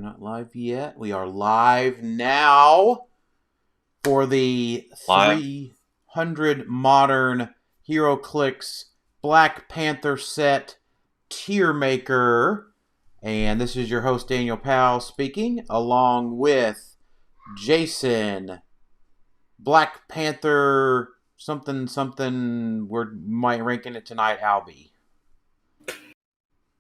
not live yet. We are live now for the 300 modern Heroclix Black Panther set Tiermaker. And this is your host, Daniel Powell, speaking, along with Jason, Black Panther, something, we're ranking it tonight, Albie.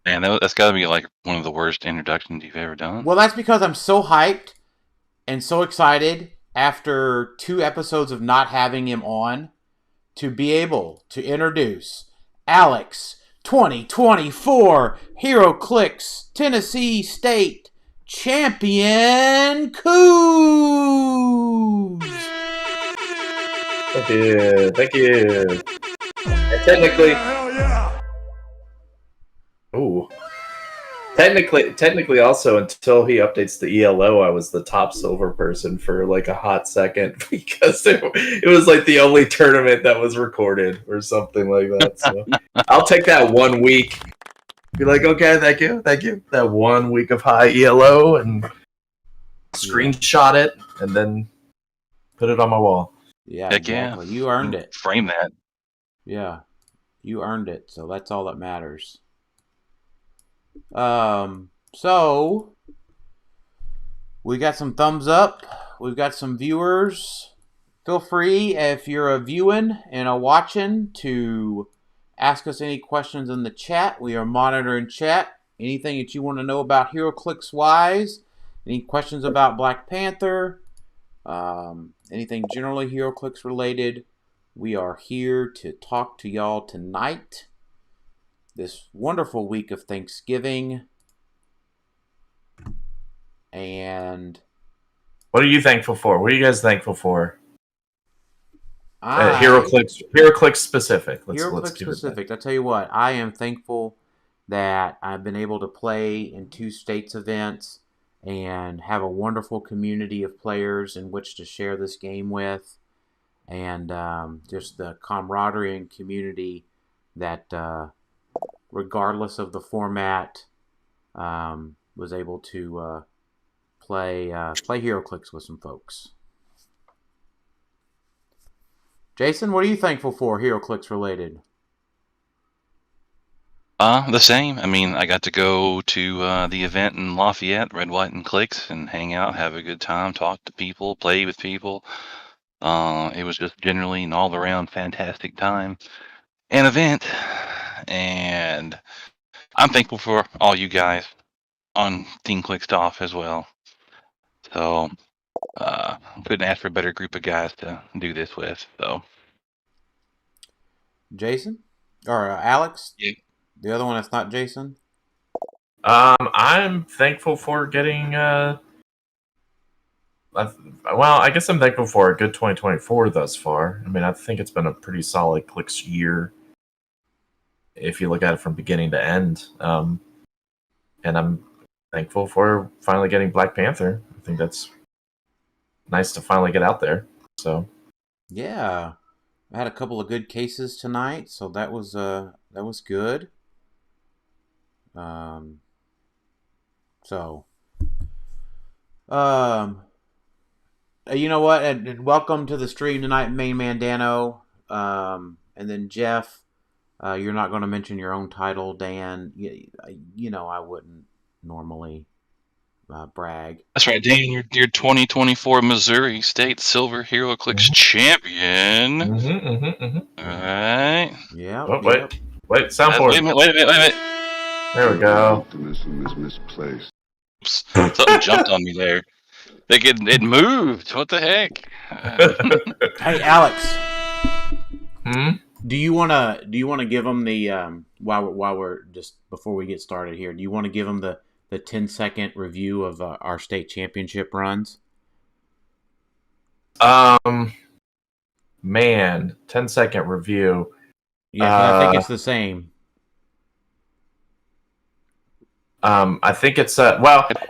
Man, that's got to be like one of the worst introductions you've ever done. Well, that's because I'm so hyped and so excited after 2 episodes of not having him on to be able to introduce Alex 2024 Heroclix Tennessee State Champion Coos. Thank you. And technically also until he updates the ELO, I was the top silver person for like a hot second because it was like the only tournament that was recorded or something like that. So I'll take that 1 week. Be like, okay, thank you. That 1 week of high ELO and screenshot it and then put it on my wall. Yeah, Heck exactly. yeah. You earned it. Frame that. Yeah, you earned it. So that's all that matters. So we got some thumbs up. We've got some viewers. Feel free, if you're a viewing and a watching, to ask us any questions in the chat. We are monitoring chat. Anything that you want to know about Heroclix wise, any questions about Black Panther, anything generally Heroclix related, we are here to talk to y'all tonight. This wonderful week of Thanksgiving. And what are you thankful for? What are you guys thankful for? Heroclix specific. Heroclix specific. I'll tell you what, I am thankful that I've been able to play in 2 states events and have a wonderful community of players in which to share this game with. And just the camaraderie and community that regardless of the format, was able to play Heroclix with some folks. Jason, what are you thankful for, Heroclix related? The same. I mean, I got to go to the event in Lafayette, Red, White, and Clicks, and hang out, have a good time, talk to people, play with people. It was just generally an all-around fantastic time and event. And I'm thankful for all you guys on Team Clickstuff as well. So couldn't ask for a better group of guys to do this with. So Jason or Alex? Yeah. The other one that's not Jason? I'm thankful for getting I guess I'm thankful for a good 2024 thus far. I mean, I think it's been a pretty solid Clicks year if you look at it from beginning to end. And I'm thankful for finally getting Black Panther. I think that's nice to finally get out there. So yeah, I had a couple of good cases tonight, so that was good. You know what? And welcome to the stream tonight, Main Man Dano. And then Jeff, you're not going to mention your own title, Dan. You know I wouldn't normally brag. That's right, Dan. You're 2024 Missouri State Silver Heroclix champion. All right. Yeah. Oh, wait, soundboard. Wait a minute. There we go. Optimism is misplaced. Something jumped on me there. It moved. What the heck? Hey, Alex. Hmm? Do you wanna give them the while we're just before we get started here? Do you want to give them the 10-second review of our state championship runs? Man, 10-second review. Yeah, I think it's the same. I think it's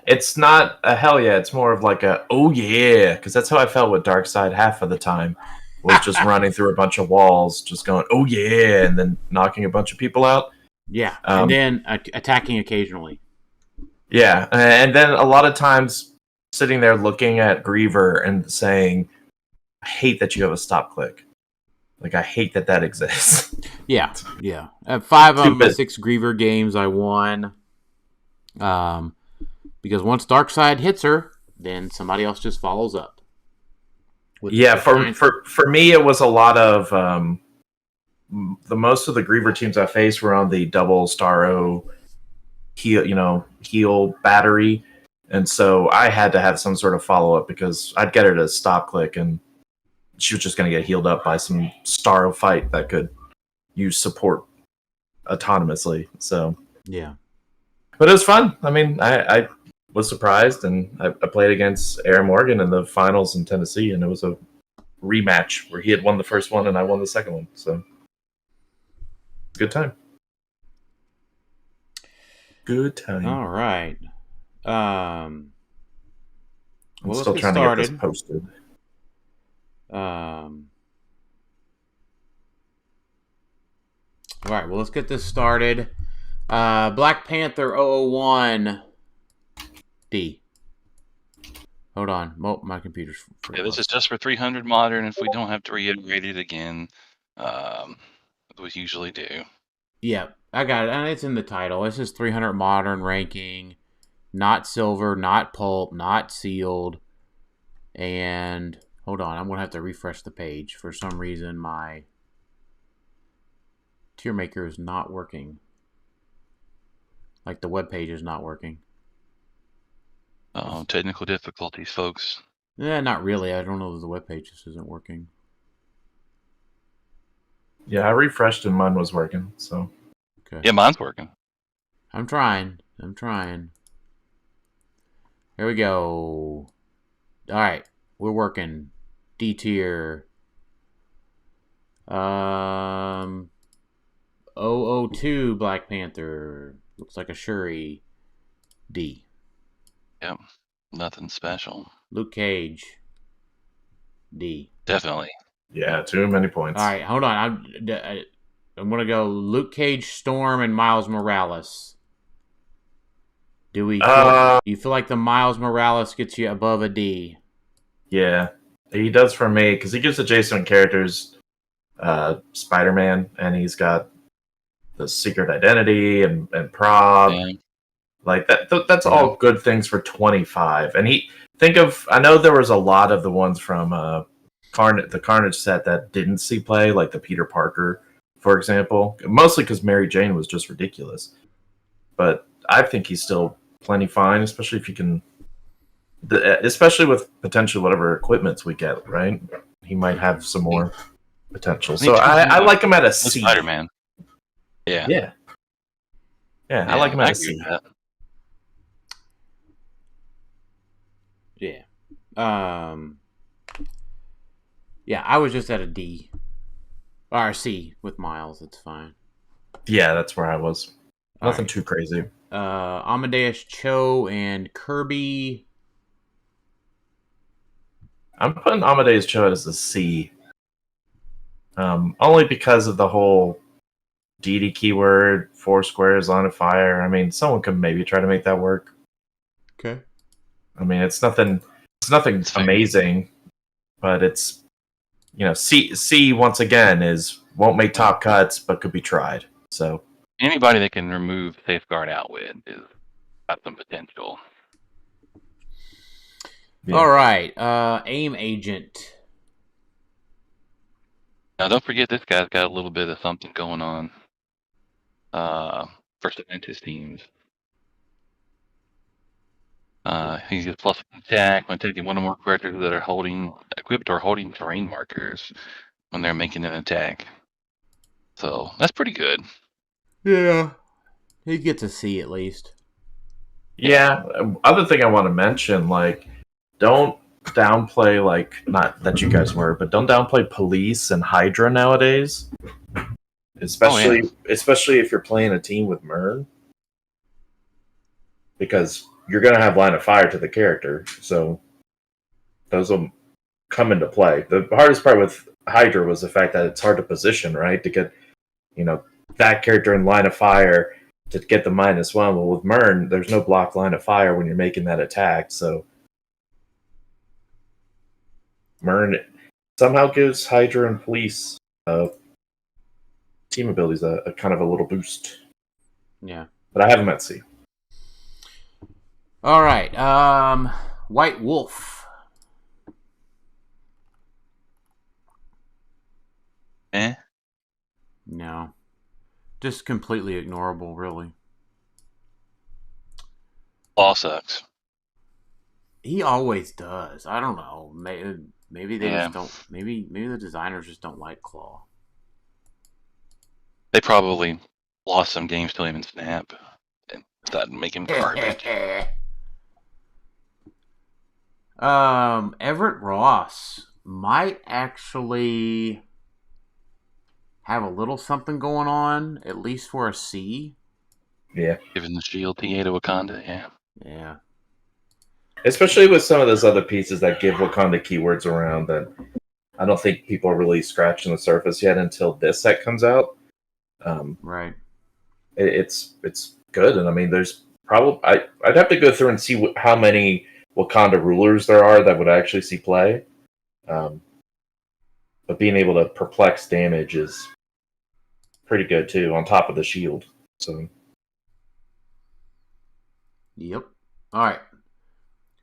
it's not a hell yeah. It's more of like a oh yeah, because that's how I felt with Darkseid half of the time. Was just running through a bunch of walls, just going oh yeah, and then knocking a bunch of people out. Yeah, and then attacking occasionally. Yeah, and then a lot of times sitting there looking at Griever and saying, I hate that you have a stop click. Like, I hate that exists. Yeah. At 5 of my Stupid. 6 Griever games, I won. Because once Darkseid hits her, then somebody else just follows up. Yeah, for me, it was a lot of the most of the Griever teams I faced were on the double Starro heal battery, and so I had to have some sort of follow up because I'd get her to stop click, and she was just going to get healed up by some Starro fight that could use support autonomously. So yeah, but it was fun. I mean, I was surprised, and I played against Aaron Morgan in the finals in Tennessee, and it was a rematch where he had won the first one and I won the second one. So good time. Good time. All right. I'm Well, still trying to get this posted. All right. Well, let's get this started. Black Panther 001 D. Hold on. Oh, my computer's. Yeah, this is just for 300 modern. If we don't have to reiterate it again, we usually do. Yeah, I got it. And it's in the title. This is 300 modern ranking. Not silver, not pulp, not sealed. And hold on. I'm going to have to refresh the page. For some reason, my Tiermaker is not working. Like the web page is not working. Technical difficulties, folks. Yeah, not really. I don't know that the web page just isn't working. Yeah, I refreshed and mine was working. So Okay. Yeah, mine's working. I'm trying. Here we go. All right, we're working. D tier. 002 Black Panther. Looks like a Shuri. D. Yep, nothing special. Luke Cage. D. Definitely. yeah, too many points. All right, hold on. I'm going to go Luke Cage, Storm, and Miles Morales. Do we do you feel like the Miles Morales gets you above a D? Yeah, he does for me because he gives adjacent characters Spider-Man, and he's got the secret identity and prob. Yeah. Like that's all good things for 25. And I know there was a lot of the ones from the Carnage set that didn't see play, like the Peter Parker, for example. Mostly because Mary Jane was just ridiculous. But I think he's still plenty fine, especially if you can, especially with potentially whatever equipments we get. Right, he might have some more potential. So I like him at a C. Spider-Man. Yeah. I like him at a C. Yeah. Yeah, I was just at a D. Or a C with Miles. It's fine. Yeah, that's where I was. Nothing right. too crazy. Amadeus Cho and Kirby. I'm putting Amadeus Cho as a C. Only because of the whole DD keyword, 4 squares on a fire. I mean, someone could maybe try to make that work. Okay. I mean, it's nothing amazing, but it's, C once again won't make top cuts, but could be tried. So Anybody that can remove Safeguard Outwit is got some potential. Yeah. All right. AIM Agent. Now, don't forget this guy's got a little bit of something going on for his teams. He's a plus attack when taking one or more characters that are equipped or holding terrain markers when they're making an attack. So that's pretty good. Yeah. He gets a C at least. Yeah. Other thing I want to mention, don't downplay, not that you guys were, but don't downplay Police and Hydra nowadays. Especially if you're playing a team with Mern. Because you're going to have line of fire to the character, so those will come into play. The hardest part with Hydra was the fact that it's hard to position, right? To get, that character in line of fire to get the -1. Well, with Mern, there's no block line of fire when you're making that attack, so Mern somehow gives Hydra and Police team abilities a kind of a little boost. Yeah. But I have them at C. All right. White Wolf. Eh? No. Just completely ignorable, really. Claw sucks. He always does. I don't know. Maybe they Yeah. just don't. Maybe the designers just don't like Claw. They probably lost some games to him in Snap. And that make him garbage. Everett Ross might actually have a little something going on, at least for a C. Yeah. Giving the shield TA to Wakanda, yeah. Yeah. Especially with some of those other pieces that give Wakanda keywords around that I don't think people are really scratching the surface yet until this set comes out. Right. It's good, and I mean, there's probably I'd have to go through and see how many Wakanda rulers there are that would actually see play. But being able to perplex damage is pretty good too, on top of the shield. So, Yep. All right.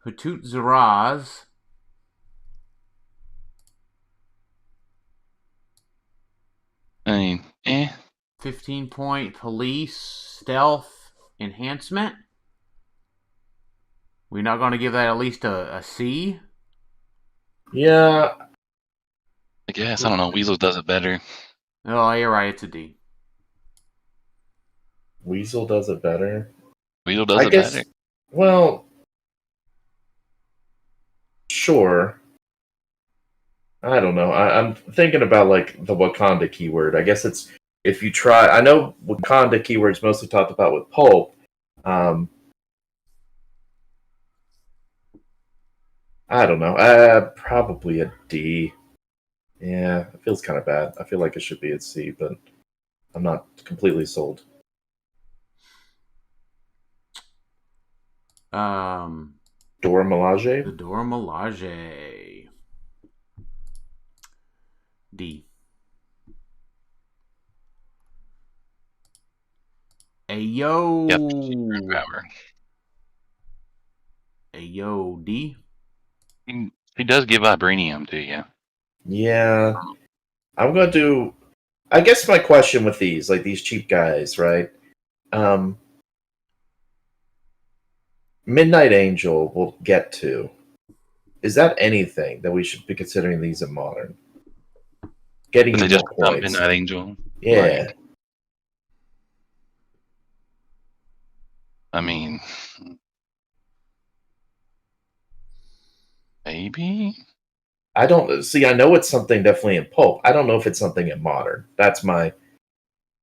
Hatut Zaraz. I mean, 15-point police stealth enhancement. We're not going to give that at least a C. yeah, I guess. I don't know. Weasel does it better. Oh, you're right. It's a D. Weasel does it better. Weasel does I it guess. better. Well, sure. I don't know. I'm thinking about like the Wakanda keyword. I guess it's if you try. I know Wakanda keywords mostly talked about with pulp. I don't know. Probably a D. Yeah, it feels kind of bad. I feel like it should be at C, but I'm not completely sold. Dora Milaje? The Dora Milaje. D. Ayo. Yep. Power. Ayo, D. He does give vibranium to you. Yeah. I'm going to do... I guess my question with these, like these cheap guys, right? Midnight Angel we'll get to. Is that anything that we should be considering these in Modern? Getting But you they just more become points. Midnight Angel. Yeah. Like, I mean, maybe? I don't see. I know it's something definitely in pulp. I don't know if it's something in modern. That's my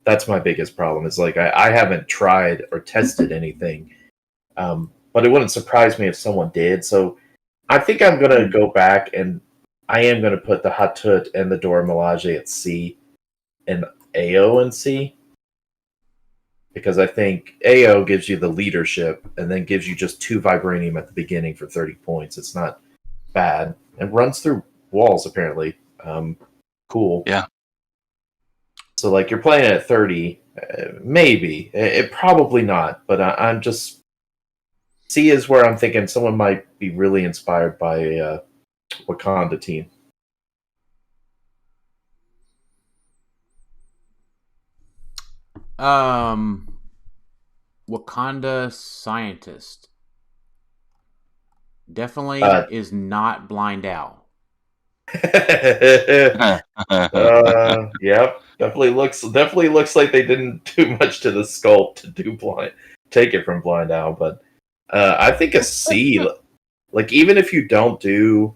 biggest problem. Is like I haven't tried or tested anything, but it wouldn't surprise me if someone did. So I think I'm gonna go back and I am gonna put the Hatut and the Dora Milaje at C, and AO in C, because I think AO gives you the leadership and then gives you just 2 vibranium at the beginning for 30 points. It's not bad. And runs through walls, apparently. Cool. Yeah. So, like, you're playing at 30, maybe. It probably not, but I'm just... C is where I'm thinking someone might be really inspired by Wakanda team. Wakanda scientist. Definitely is not Blind Owl. Yep, definitely looks like they didn't do much to the sculpt to do take it from Blind Owl, but I think a C, like even if you don't do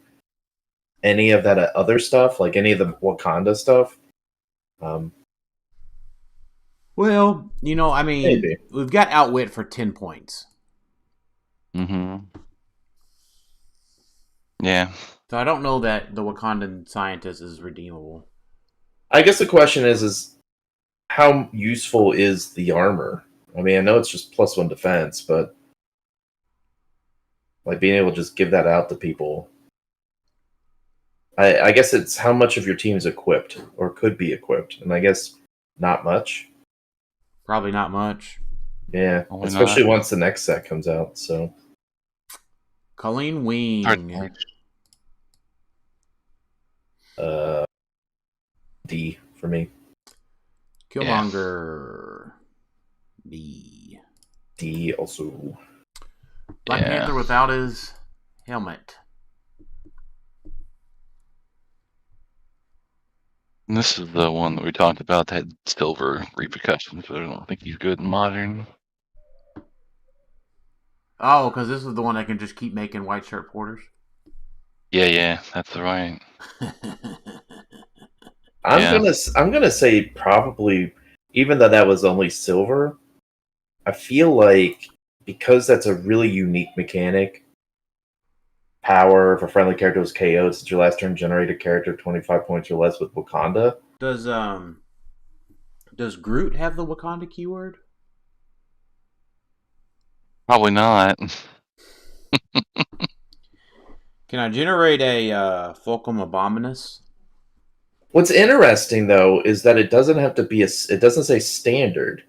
any of that other stuff, like any of the Wakanda stuff. Well, I mean, Maybe. We've got Outwit for 10 points. Mm-hmm. Yeah. So I don't know that the Wakandan scientist is redeemable. I guess the question is how useful is the armor? I mean, I know it's just +1 defense, but like being able to just give that out to people. I guess it's how much of your team is equipped or could be equipped, and I guess not much. Probably not much. Yeah, Probably especially not. once the next set comes out. So Colleen Wing. D for me. Killmonger. D. D also. Black Yeah. Panther without his helmet. And this is the one that we talked about that had silver repercussions, but I don't think he's good in modern. Oh, because this is the one that can just keep making white shirt porters. Yeah, that's the right. I'm gonna say probably, even though that was only silver, I feel like because that's a really unique mechanic. Power if a friendly character was KO'd since your last turn, generate a character 25 points or less with Wakanda. Does Groot have the Wakanda keyword? Probably not. Can I generate a Fulcrum Abominus? What's interesting though is that it doesn't have to be it doesn't say standard.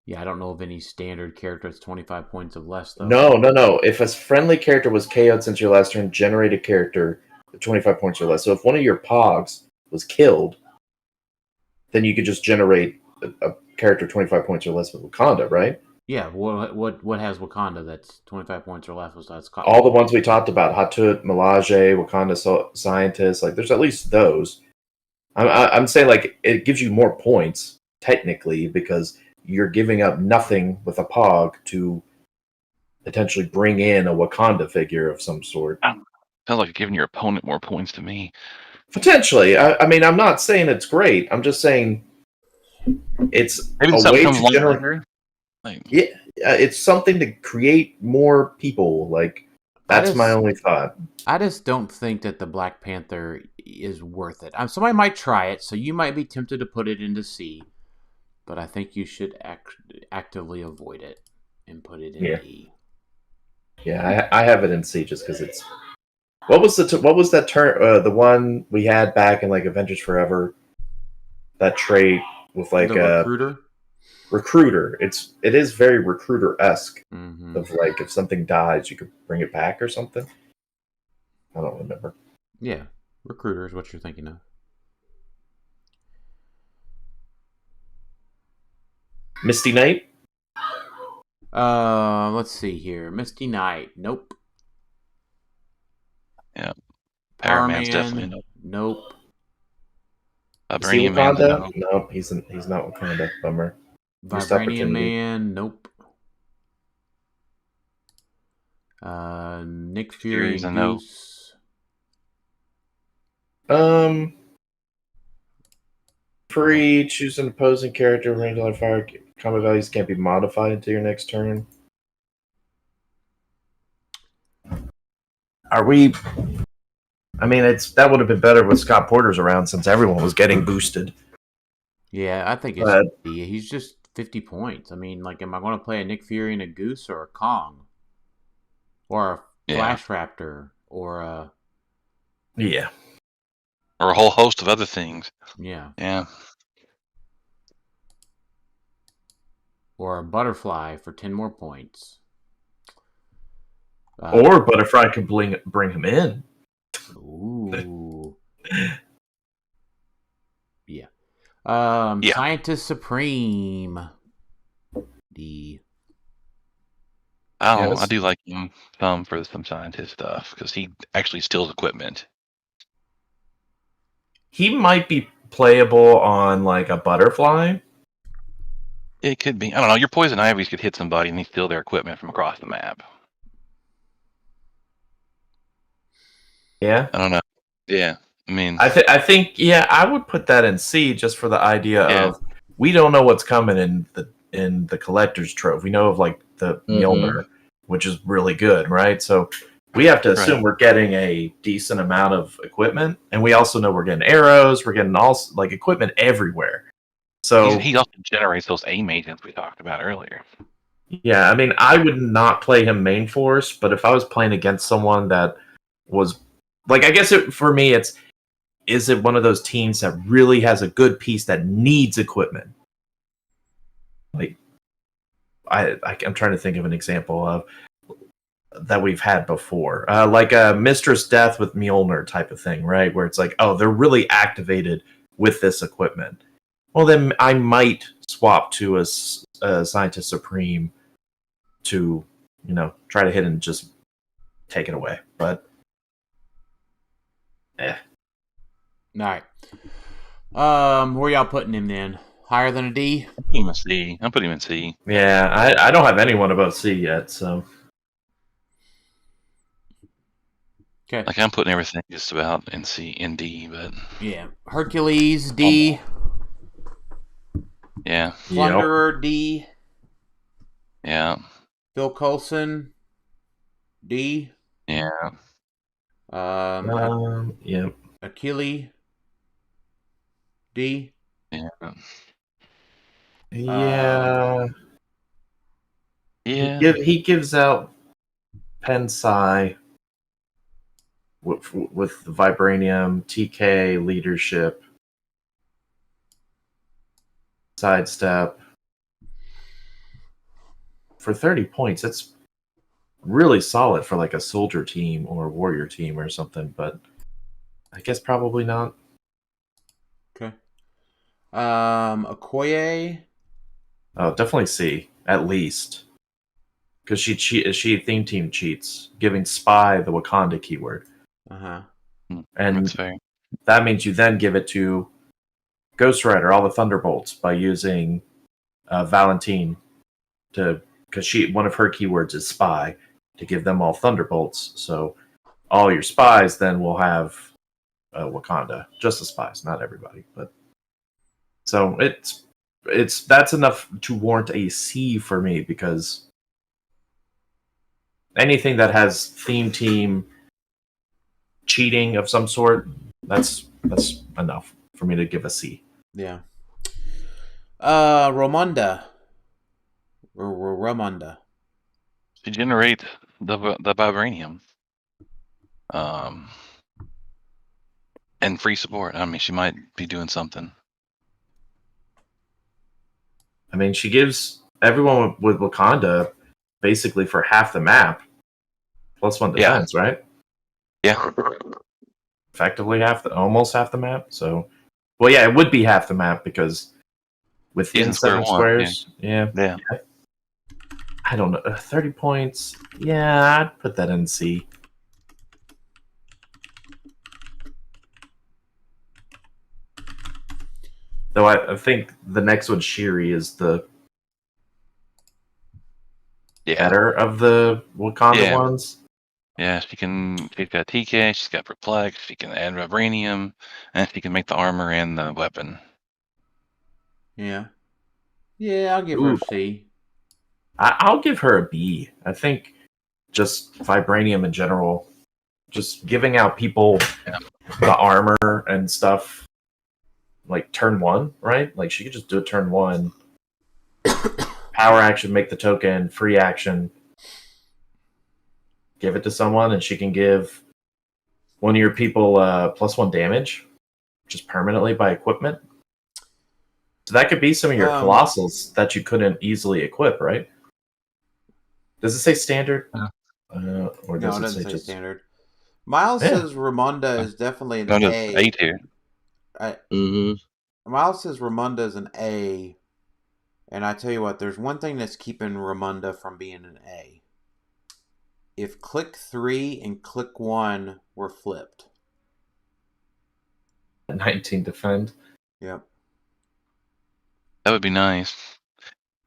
Yeah, I don't know of any standard character that's 25 points of less though. No. If a friendly character was KO'd since your last turn, generate a character 25 points or less. So if one of your Pogs was killed, then you could just generate a character 25 points or less with Wakanda, right? Yeah, what has Wakanda that's 25 points or less? That's all the ones we talked about: Hatut, Melage, Wakanda Scientist. Like, there's at least those. I'm saying like it gives you more points technically because you're giving up nothing with a Pog to potentially bring in a Wakanda figure of some sort. Sounds like you're giving your opponent more points to me. Potentially. I mean, I'm not saying it's great. I'm just saying it's Maybe a way to generate. later. Like, Yeah, it's something to create more people. Like, that's my only thought. I just don't think that the Black Panther is worth it. Somebody might try it, so you might be tempted to put it into C, but I think you should actively avoid it and put it in E. Yeah, I have it in C just because it's. What was that turn? The one we had back in like Avengers Forever. That trait with like the recruiter. Recruiter. It is very recruiter-esque. Mm-hmm. Of like if something dies, you could bring it back or something. I don't remember. Yeah, recruiter is what you're thinking of. Misty Knight. Let's see here. Misty Knight. Nope. Yeah. Power Man's Man. definitely Nope. Vibranium Man. No. Nope, he's not Wakanda. Bummer. Vibranium Man. Nope. Nick Fury and Goose. Free, choose an opposing character, range fire, combat values can't be modified until your next turn. Are we? I mean, that would have been better with Scott Porter's around since everyone was getting boosted. Yeah, I think it's he's just 50 points. I mean, like, am I going to play a Nick Fury and a Goose or a Kong? Or a Flash Raptor? Or a... Yeah. Or a whole host of other things. Yeah. Yeah. or a butterfly for 10 more points. Or butterfly could bring him in. Ooh. Yeah. Scientist Supreme. D. I do like him some for some scientist stuff because he actually steals equipment. He might be playable on like a butterfly. It could be. I don't know. Your poison ivies could hit somebody and they steal their equipment from across the map. Yeah. I don't know. Yeah. I mean, I think I would put that in C just for the idea of we don't know what's coming in the collector's trove. We know of like the Mjolnir, which is really good, right? So we have to assume we're getting a decent amount of equipment, and we also know we're getting arrows, we're getting all like equipment everywhere. So he also generates those aim agents we talked about earlier. yeah, I mean, I would not play him main force, but if I was playing against someone that was like, I guess for me, is it one of those teams that really has a good piece that needs equipment? Like, I'm trying to think of an example of that we've had before, like a Mistress Death with Mjolnir type of thing, right? Where it's like, oh, they're really activated with this equipment. Well, then I might swap to a Scientist Supreme to, try to hit and just take it away. But, All right. Where y'all putting him then? Higher than a D? I'm putting him in C. I'm putting him in C. yeah, I don't have anyone above C yet, so. Okay. Like I'm putting everything just about in C, in D, but yeah, Hercules D. Yeah. Plunderer D. Yeah. Phil Coulson D. Yeah. Yeah. Achilles D. Yeah. Yeah. Yeah. He gives out Pensai with Vibranium, TK, leadership, sidestep. For 30 points, that's really solid for like a soldier team or a warrior team or something, but I guess probably not. Okay. Okoye. Oh, definitely C, at least. Because she theme team cheats, giving Spy the Wakanda keyword. Uh-huh. And That's fair. that means you then give it to Ghost Rider, all the Thunderbolts, by using Valentine because one of her keywords is spy, to give them all Thunderbolts. So all your spies then will have Wakanda, just the spies, not everybody. But so that's enough to warrant a C for me, because anything that has theme team cheating of some sort, that's enough for me to give a C. Yeah. Ramonda. Ramonda. To generate the vibranium. And free support. I mean, she might be doing something. I mean, she gives everyone with Wakanda basically for half the map, +1 defense, right? Yeah. Effectively almost half the map. So, well, yeah, it would be half the map because within in square 7 one, squares, yeah. I don't know, 30 points. Yeah, I'd put that in C. Though I think the next one, Shiri, is the better of the Wakanda ones. Yeah, she's got TK, she's got Perplex, she can add vibranium, and she can make the armor and the weapon. Yeah. Yeah, I'll give her a C. I'll give her a B. I think just vibranium in general, just giving out people the armor and stuff, like turn 1, right? Like she could just do a turn 1. Power action, make the token, free action, give it to someone, and she can give one of your people +1 damage, just permanently by equipment. So that could be some of your colossals that you couldn't easily equip, right? Does it say standard? Or does no, it doesn't say say just standard. Miles says Ramonda is definitely an A. A tier. Miles says Ramonda is an A. And I tell you what, there's one thing that's keeping Ramonda from being an A. If click 3 and click 1 were flipped. 19 defend. Yep. That would be nice.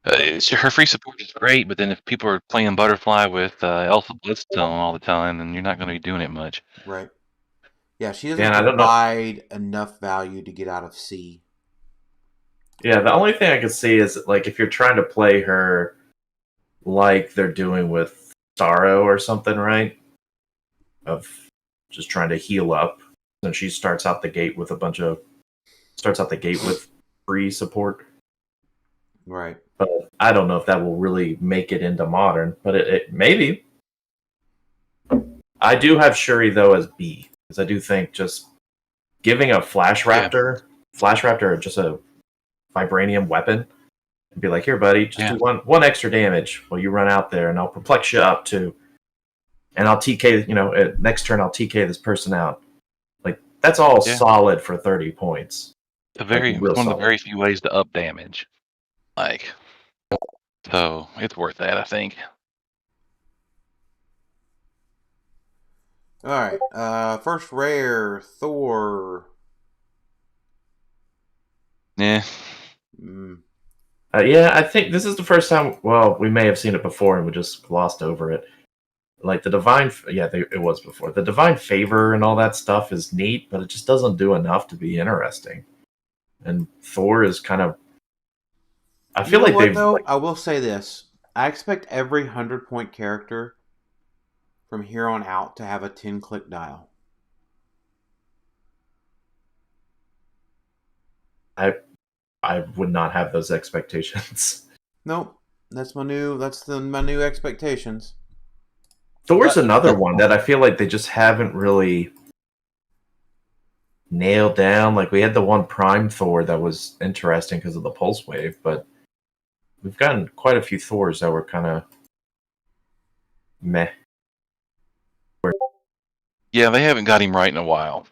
Her free support is great, but then if people are playing Butterfly with Alpha Blitzstone all the time, then you're not going to be doing it much. Right. Yeah, she doesn't provide enough value to get out of C. Yeah, the only thing I could see is like if you're trying to play her like they're doing with Starro or something, right? Of just trying to heal up. And she starts out the gate with free support. Right. But I don't know if that will really make it into modern, but it maybe. I do have Shuri though as B, because I do think just giving a Flash Raptor just a vibranium weapon, and be like, here, buddy, just do one extra damage while you run out there, and I'll perplex you up too, and I'll TK. Next turn I'll TK this person out. Like that's all solid for 30 points. It's one of the very few ways to up damage. So it's worth that, I think. All right. First rare, Thor. Yeah. Yeah, I think this is the first time. Well, we may have seen it before and we just glossed over it. Like the Divine, it was before. The Divine Favor and all that stuff is neat, but it just doesn't do enough to be interesting. And Thor is kind of. I feel like they've. Though? I will say this: I expect every 100-point character from here on out to have a 10-click dial. I would not have those expectations. Nope, that's my new expectations. Thor's another one that I feel like they just haven't really nailed down. Like we had the one Prime Thor that was interesting because of the pulse wave, but we've gotten quite a few Thors that were kind of meh. Yeah, they haven't got him right in a while.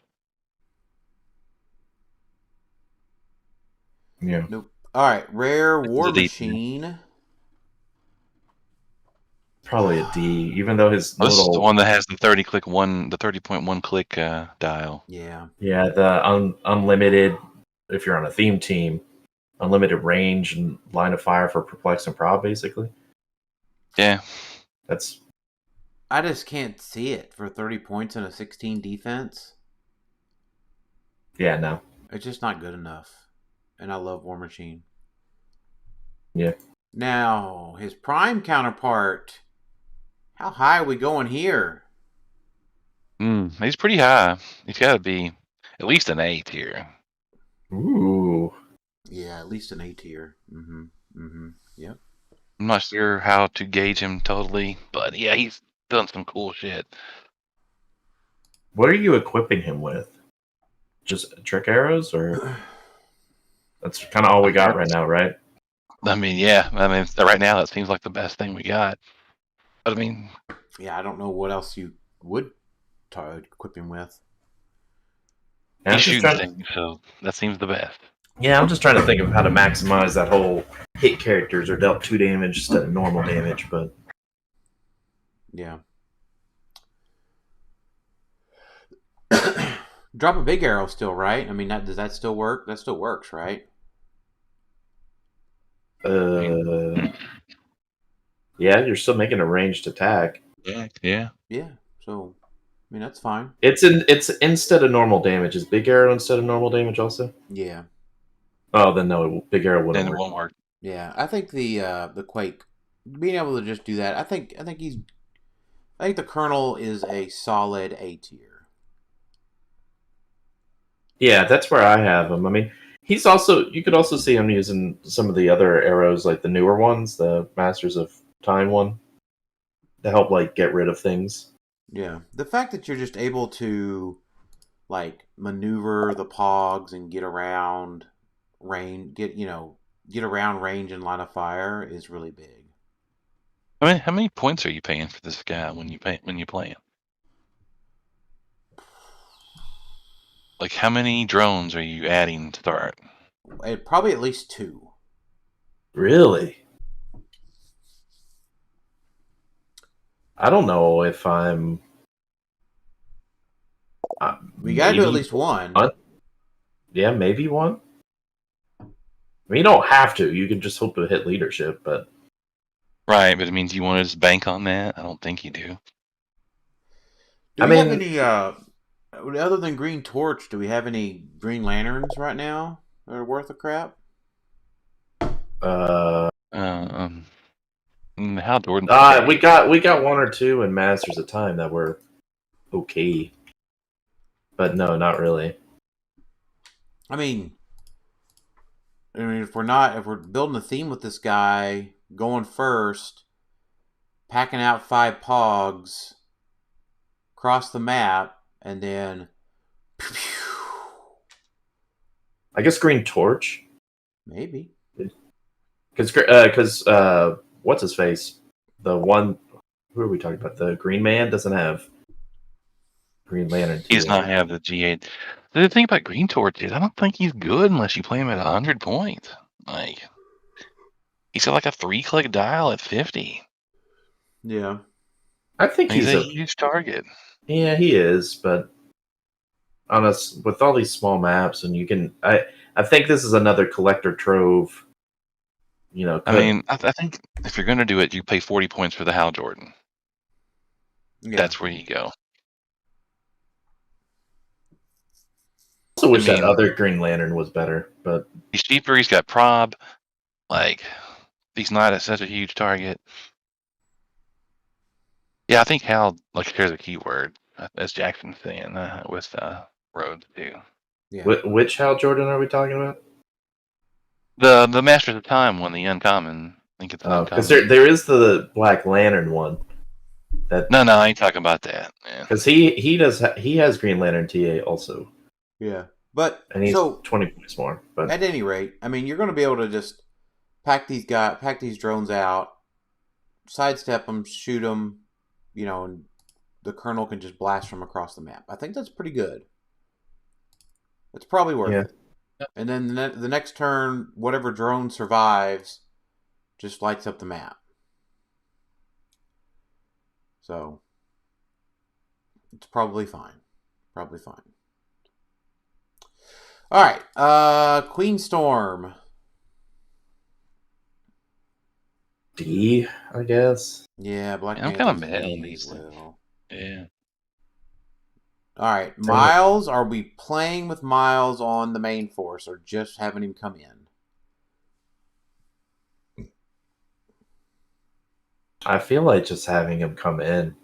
Yeah. Nope. All right, rare War Machine. Probably a D, even though his this is the one that has the 30.1 click dial. Yeah. Yeah, the unlimited. If you're on a theme team, unlimited range and line of fire for perplex and prob, basically. Yeah. I just can't see it for 30 points and a 16 defense. Yeah, no. It's just not good enough. And I love War Machine. Yeah. Now, his Prime counterpart. How high are we going here? He's pretty high. He's got to be at least an A tier. Ooh. Yeah, at least an A tier. Yep. I'm not sure how to gauge him totally, but yeah, he's done some cool shit. What are you equipping him with? Just trick arrows, or that's kind of all we got right now, right? I mean, yeah. Right now that seems like the best thing we got. But I mean, yeah, I don't know what else you would equip him with. He shoots things, so that seems the best. Yeah, I'm just trying to think of how to maximize that whole hit characters are dealt 2 damage instead of normal damage, but yeah. Drop a big arrow still, right? I mean, does that still work? That still works, right? Yeah, you're still making a ranged attack. Yeah. So, I mean, that's fine. It's instead of normal damage. Is big arrow instead of normal damage also? Yeah. Oh, then no, big arrow wouldn't work. Then it won't work. Yeah, I think the Quake being able to just do that. I think the Colonel is a solid A tier. Yeah, that's where I have him. I mean, he's also, you could also see him using some of the other arrows, like the newer ones, the Masters of Time one, to help like get rid of things. Yeah, the fact that you're just able to like maneuver the pogs and get around range, get around range and line of fire is really big. I mean, how many points are you paying for this guy when you play him? Like, how many drones are you adding to start? Probably at least 2. Really? I don't know if I'm. We gotta do at least 1. Yeah, maybe 1. I mean, you don't have to. You can just hope to hit leadership, but. Right, but it means you want to just bank on that? I don't think you do. Do we have any, other than Green Torch, do we have any Green Lanterns right now that are worth a crap? How we got 1 or 2 in Masters of Time that were okay. But no, not really. I mean, I mean, if we're building a theme with this guy, going first, packing out 5 pogs, across the map, and then I guess Green Torch. maybe. Because what's his face? The one, who are we talking about? The Green Man doesn't have Green Lantern. He does TA. not have the G8. The thing about Green Torch is I don't think he's good unless you play him at 100 points. Like, he's got like a 3-click dial at 50. Yeah. I think And he's he's a a huge target. yeah, he is, but on us with all these small maps, and you can I think this is another collector trove. You know, I mean, I think if you're going to do it, you pay 40 points for the Hal Jordan. Yeah. That's where you go. also wish I that mean- other Green Lantern was better, but He's cheaper. He's got prob. Like, he's not such a huge target. Yeah, I think Hal, like, shares a keyword, as Jackson's saying, with Rhodes, too. Yeah. which Hal Jordan are we talking about? The Masters of Time won the uncommon. I think it's an Because uncommon. there is the Black Lantern one. That No, I ain't talking about that. Man. because he has Green Lantern TA also, Yeah. But and he's so 20 points more. But at any rate, I mean, you're going to be able to just pack these drones out, sidestep them, shoot them, you know, and the Colonel can just blast from across the map. I think that's pretty good. It's probably worth Yeah. it. And then the next turn, whatever drone survives, just lights up the map. So it's probably fine. Probably fine. All right, Queen Storm. D, I guess. Yeah, Black Yeah, I'm Panther's kinda mad on D these as well. Yeah. All right, Miles. Are we playing with Miles on the main force, or just having him come in? I feel like just having him come in.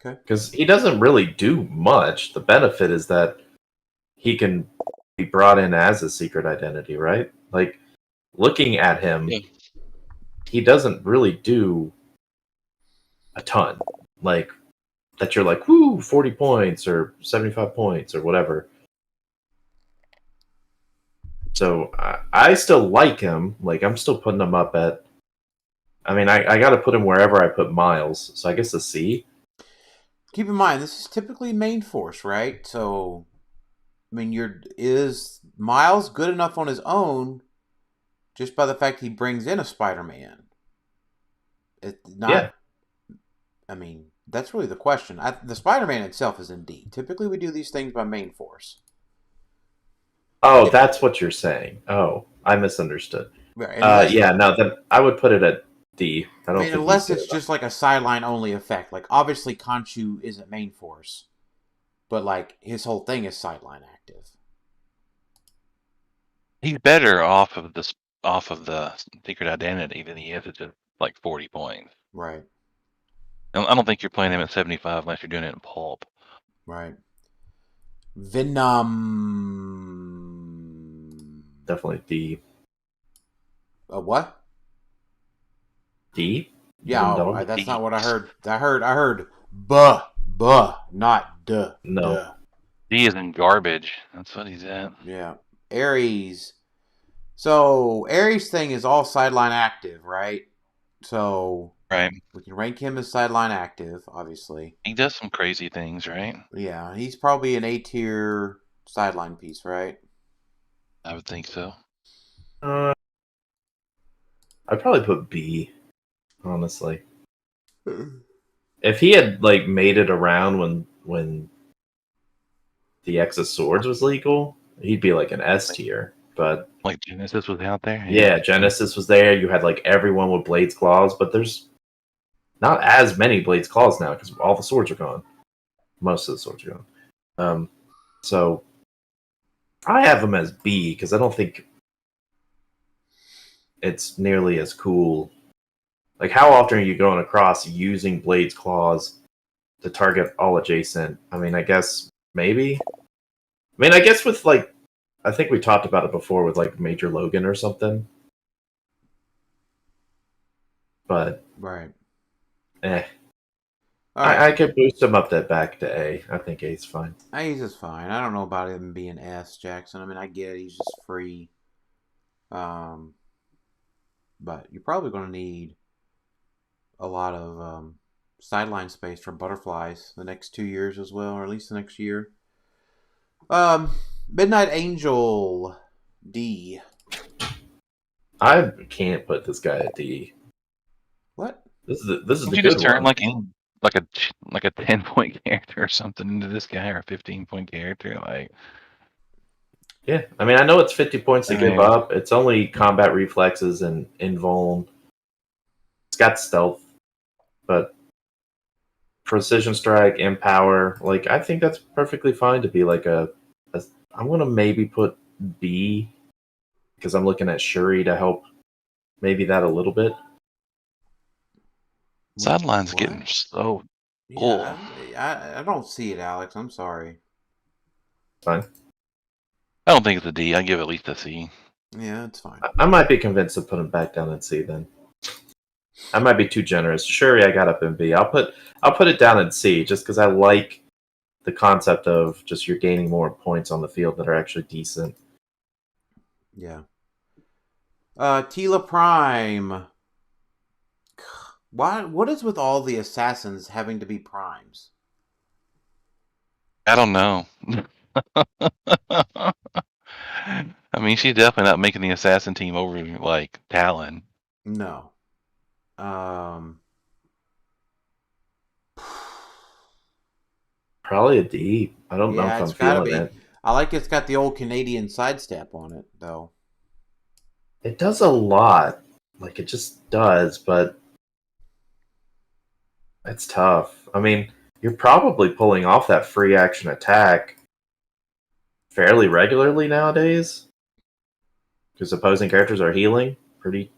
Okay. Because he doesn't really do much. The benefit is that he can be brought in as a secret identity, right? Like, looking at him, Yeah. he doesn't really do a ton. Like, that you're like, whoo, 40 points or 75 points or whatever. So I still like him. Like, I'm still putting him up at. I mean, I got to put him wherever I put Miles. So I guess a C. Keep in mind, this is typically main force, right? So, I mean, is Miles good enough on his own, just by the fact he brings in a Spider-Man? Yeah. I mean, that's really the question. The Spider-Man itself is in D. Typically, we do these things by main force. Oh, that's what you're saying. Oh, I misunderstood. Right, Yeah, no, then I would put it at D. I don't think unless he's it's good just like a sideline only effect. Like, obviously, Khonshu isn't main force, but like his whole thing is sideline active. He's better off of the secret identity than he is at just like 40 points. Right. I don't think you're playing him at 75 unless you're doing it in pulp. Right. Venom. Definitely D. A what? D? Yeah, Dog? that's D. not what I heard. I heard buh, not duh. No. Duh. D is in garbage. That's what he's at. Yeah. Ares. So, Ares' thing is all sideline active, right? So, Right. we can rank him as sideline active, obviously. He does some crazy things, right? Yeah, he's probably an A tier sideline piece, right? I would think so. I'd probably put B, honestly. If he had like made it around when the X of Swords was legal, he'd be like an S tier. But Like Genesis was out there. yeah, Genesis was there. You had like everyone with Blades Claws, but there's not as many Blades Claws now because all the swords are gone. Most of the swords are gone. So I have him as B because I don't think it's nearly as cool. Like, how often are you going across using Blades Claws to target all adjacent? I mean, I guess maybe. I mean, I guess with like I think we talked about it before with like Major Logan or something. But Right. eh. All right. I could boost him up that back to A. I think A's fine. A's is fine. I don't know about him being S, Jackson. I mean, I get it. He's just free. But you're probably going to need a lot of sideline space for butterflies the next 2 years as well, or at least the next year. Midnight Angel D. I can't put this guy at D. What? This is the Did you good just turn one. like a 10-point character or something into this guy, or a 15-point character? Like, Yeah, I mean, I know it's 50 points to I give mean- up. It's only combat reflexes and invuln. It's got stealth, but precision strike, empower. Like, I think that's perfectly fine to be like I'm gonna maybe put B because I'm looking at Shuri to help maybe that a little bit. sideline's What? getting so Yeah, I don't see it, Alex. I'm sorry. Fine. I don't think it's a D. I give it at least a C. Yeah, it's fine. I might be convinced to put him back down in C then. I might be too generous. Shuri, I got up in B. I'll put it down in C just because I like the concept of just you're gaining more points on the field that are actually decent. Yeah. Tila Prime. What is with all the assassins having to be primes? I don't know. I mean, she's definitely not making the assassin team over like Talon. No. Probably a D. I don't know if I'm it's gotta feeling be. it. I like it's got the old Canadian sidestep on it, though. It does a lot. Like, it just does, but it's tough. I mean, you're probably pulling off that free action attack fairly regularly nowadays because opposing characters are healing pretty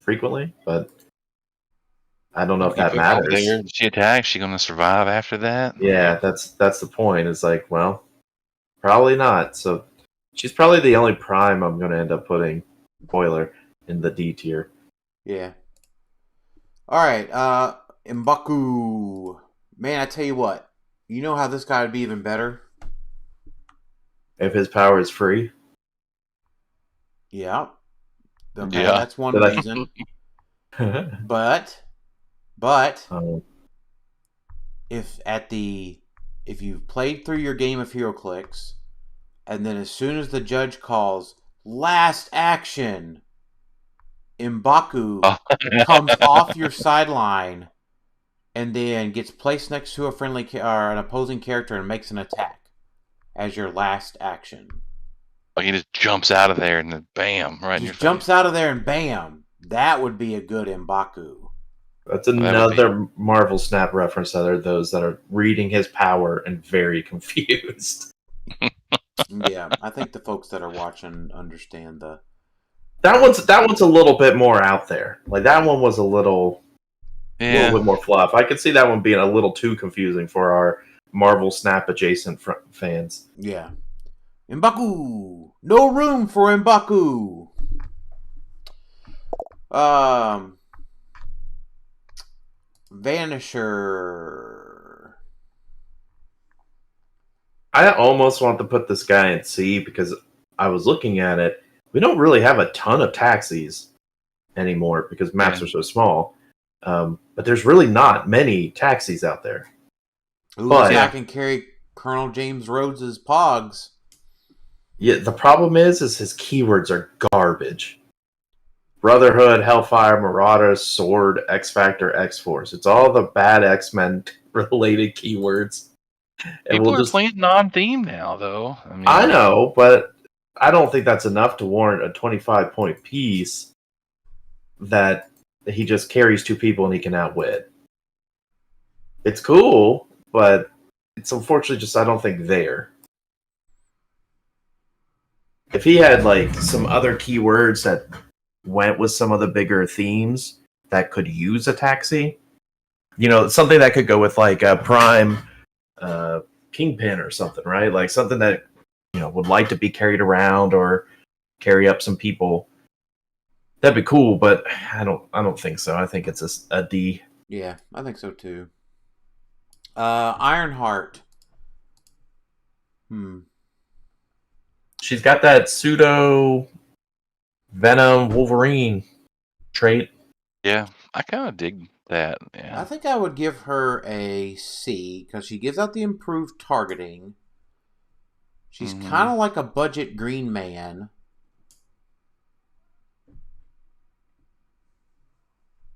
frequently, but I don't know if that matters. There, she attacks. She gonna survive after that? Yeah, that's the point. It's like, well, probably not. So she's probably the only prime I'm going to end up putting spoiler in the D tier. Yeah. All right. M'Baku. Man, I tell you what. You know how this guy would be even better? If his power is free. Yeah. Okay, Yeah. that's one Did I- reason. um, But if you've played through your game of Heroclix, and then as soon as the judge calls last action, M'Baku comes off your sideline and then gets placed next to a friendly or an opposing character and makes an attack as your last action. Like he just jumps out of there and then bam, right in your Just jumps face. out of there and bam. That would be a good M'Baku. that's another Marvel Snap reference that are those that are reading his power and very confused. Yeah, I think the folks that are watching understand the. That one's a little bit more out there. Like that one was a little bit more fluff. I could see that one being a little too confusing for our Marvel Snap adjacent fans. Yeah. M'Baku! No room for M'Baku! Vanisher. I almost want to put this guy in C because I was looking at it. We don't really have a ton of taxis anymore because maps are so small. But there's really not many taxis out there. Ooh, this guy can carry Colonel James Rhodes's Pogs. Yeah, the problem is his keywords are garbage. Brotherhood, Hellfire, Marauders, Sword, X Factor, X Force. It's all the bad X-Men related keywords. And People are playing non-theme now, though. I know, but I don't think that's enough to warrant a 25-point piece that he just carries two people and he can outwit. It's cool, but it's unfortunately just, I don't think, there. If he had, like, some other keywords that went with some of the bigger themes that could use a taxi, you know, something that could go with, like, a Prime Kingpin or something, right? Like, something that would like to be carried around or carry up some people, that'd be cool. But I don't think so. I think it's a D. Yeah, I think so too. Ironheart. She's got that pseudo Venom Wolverine trait. Yeah, I kind of dig that. I Yeah. think I would give her a C because she gives out the improved targeting. She's kind of like a budget Green Man.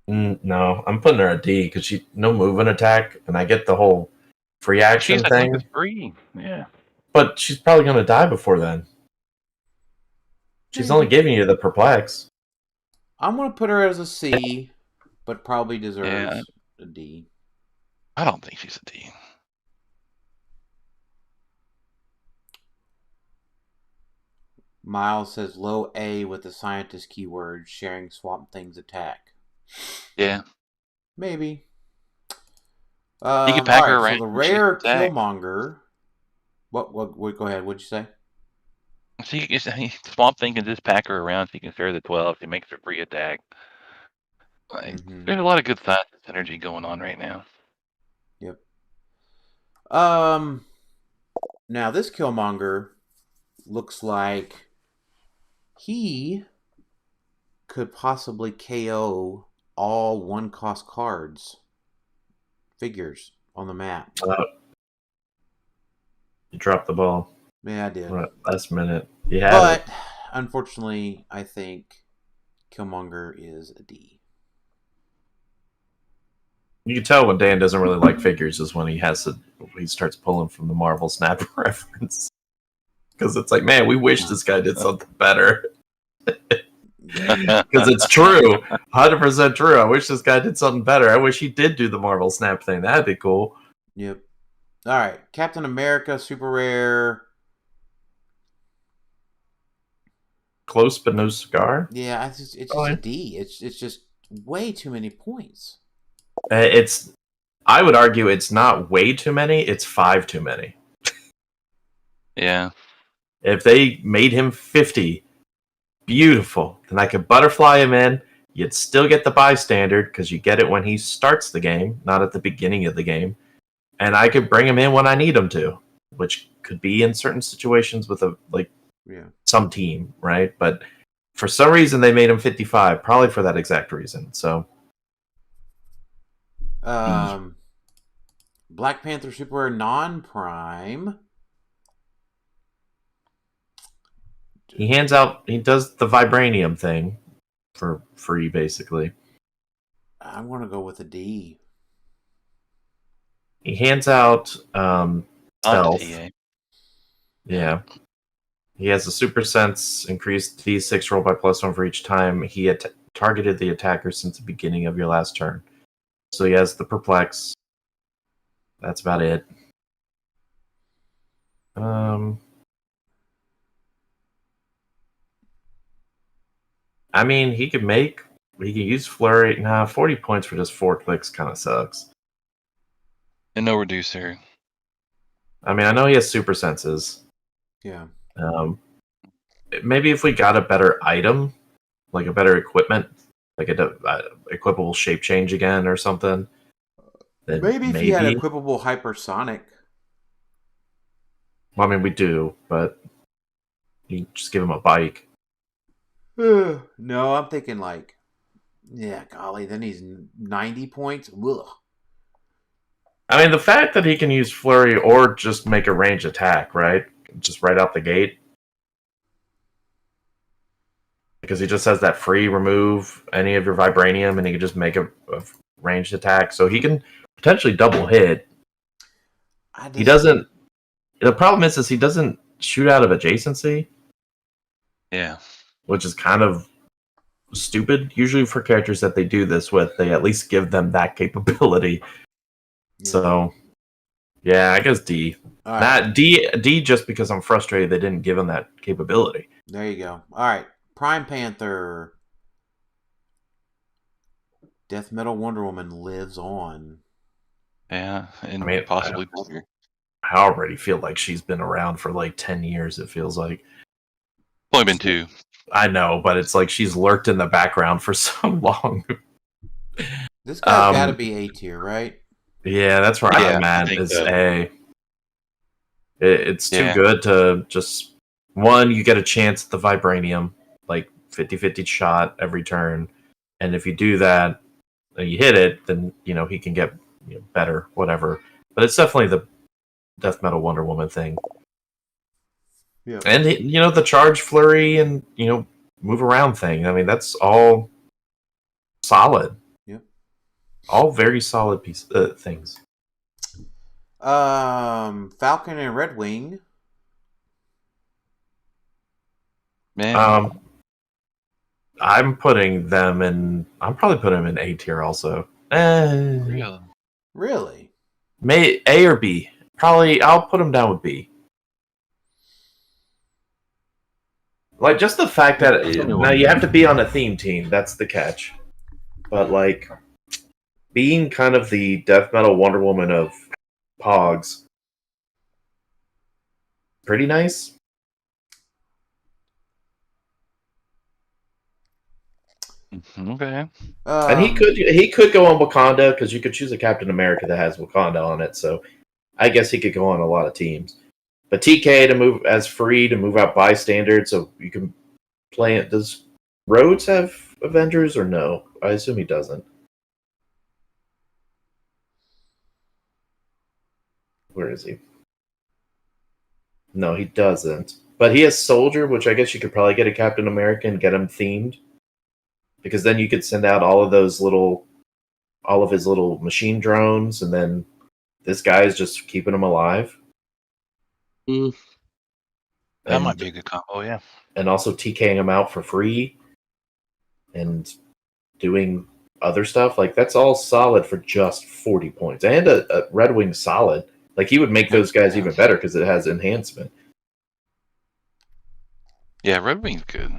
No, I'm putting her a D because she no movement attack, and I get the whole free action She's thing. free. Yeah. But she's probably going to die before then. She's only giving you the perplex. I'm going to put her as a C, but probably deserves a D. I don't think she's a D. Miles says low A with the scientist keyword, sharing Swamp Thing's attack. Yeah. Maybe. You can pack her around. So the rare Killmonger. What? Go ahead. What'd you say? Swamp Thing can just pack her around. She can share the 12. She makes her free attack. There's a lot of good science energy going on right now. Yep. Now this Killmonger looks like he could possibly KO all 1-cost figures on the map. You dropped the ball. Yeah, I did. Right, last minute. Yeah. But unfortunately, I think Killmonger is a D. You can tell when Dan doesn't really like figures is when he starts pulling from the Marvel Snap reference. Because it's like, man, we wish this guy did something better. Because it's true. 100% true. I wish this guy did something better. I wish he did do the Marvel Snap thing. That'd be cool. Yep. All right. Captain America, super rare. Close but no cigar? Yeah, it's just a D. It's just way too many points. I would argue it's not way too many. It's 5 too many. Yeah. If they made him 50, beautiful. Then I could butterfly him in. You'd still get the bystander because you get it when he starts the game, not at the beginning of the game. And I could bring him in when I need him to, which could be in certain situations with some team, right? But for some reason they made him 55, probably for that exact reason. So, Black Panther super rare non-prime. he does the vibranium thing for free, basically. I want to go with a D. He hands out stealth. Yeah. He has a super sense, increased D6 roll by +1 for each time he targeted the attacker since the beginning of your last turn. So he has the perplex. That's about it. I mean, he could use flurry. 40 points for just 4 clicks kind of sucks. And no reducer. I mean, I know he has super senses. Yeah. Maybe if we got a better item, like a better equipment, like a equipable shape change again or something. Maybe if he had equipable hypersonic. Well, I mean, we do, but you just give him a bike. No, I'm thinking golly, then he's 90 points. Ugh. I mean, the fact that he can use flurry or just make a range attack, right? Just right out the gate. Because he just has that free remove any of your vibranium, and he can just make a ranged attack. So he can potentially double hit. He doesn't... The problem is he doesn't shoot out of adjacency. Yeah. Which is kind of stupid. Usually for characters that they do this with, they at least give them that capability. Yeah. So, yeah, I guess D. Right. D just because I'm frustrated they didn't give him that capability. There you go. All right. Prime Panther. Death Metal Wonder Woman lives on. Yeah, and possibly better. I already feel like she's been around for like 10 years, it feels like. Only been 2. I know, but it's like she's lurked in the background for so long. This guy's got to be A tier, right? Yeah, that's where Yeah, I'm I at, think is so. A. It's too Yeah. good to just... One, you get a chance at the Vibranium, like 50-50 shot every turn. And if you do that, and you hit it, then, he can get better, whatever. But it's definitely the Death Metal Wonder Woman thing. Yeah. And, the charge flurry and, move around thing. I mean, that's all solid. Yep. All very solid things. Falcon and Red Wing. Man, I'm putting them in... I'm probably putting them in A tier also. really? Really? May A or B. Probably, I'll put them down with B. Like, just the fact that... Now, you have to be on a theme team. That's the catch. But, like, being kind of the Death Metal Wonder Woman of Pogs, pretty nice. Okay. And he could go on Wakanda, because you could choose a Captain America that has Wakanda on it, so I guess he could go on a lot of teams. But TK to move as free to move out bystanders, so you can play it. Does Rhodes have Avengers or no? I assume he doesn't. Where is he? No, he doesn't. But he has Soldier, which I guess you could probably get a Captain America and get him themed. Because then you could send out all of his little machine drones, and then this guy is just keeping them alive. That might be a good combo, yeah. And also TKing him out for free and doing other stuff. Like, that's all solid for just 40 points. And a Red Wing solid. Like, he would make those guys even better because it has enhancement. Yeah, Red Wing's good.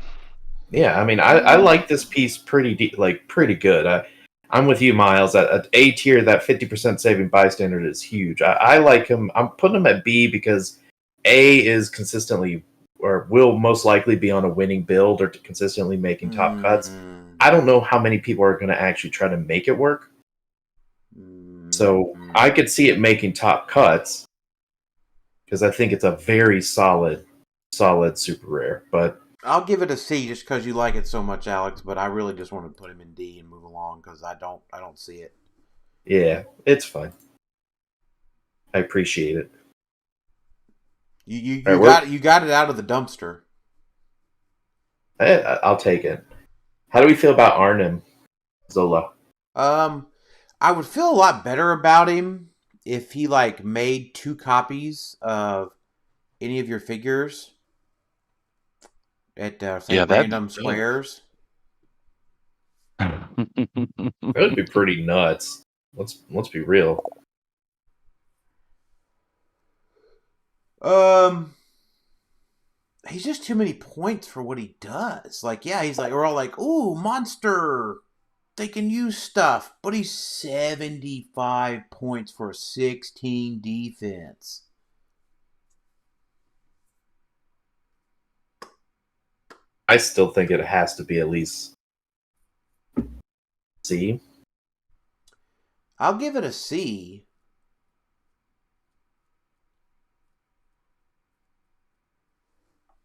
Yeah, I mean, I like this piece pretty good. I'm with you, Miles. At A tier, that 50% saving bystander is huge. I like him. I'm putting him at B because A is consistently, or will most likely be on a winning build or consistently making top cuts. I don't know how many people are going to actually try to make it work. So I could see it making top cuts because I think it's a very solid super rare. But I'll give it a C just because you like it so much, Alex. But I really just want to put him in D and move along because I don't see it. Yeah, it's fine. I appreciate it. You got it out of the dumpster. I'll take it. How do we feel about Arnim Zola? I would feel a lot better about him if he made 2 copies of any of your figures at random squares. That would be pretty nuts. Let's be real. He's just too many points for what he does. We're all like, ooh, monster. They can use stuff, but he's 75 points for 16 defense. I still think it has to be at least C. I'll give it a C.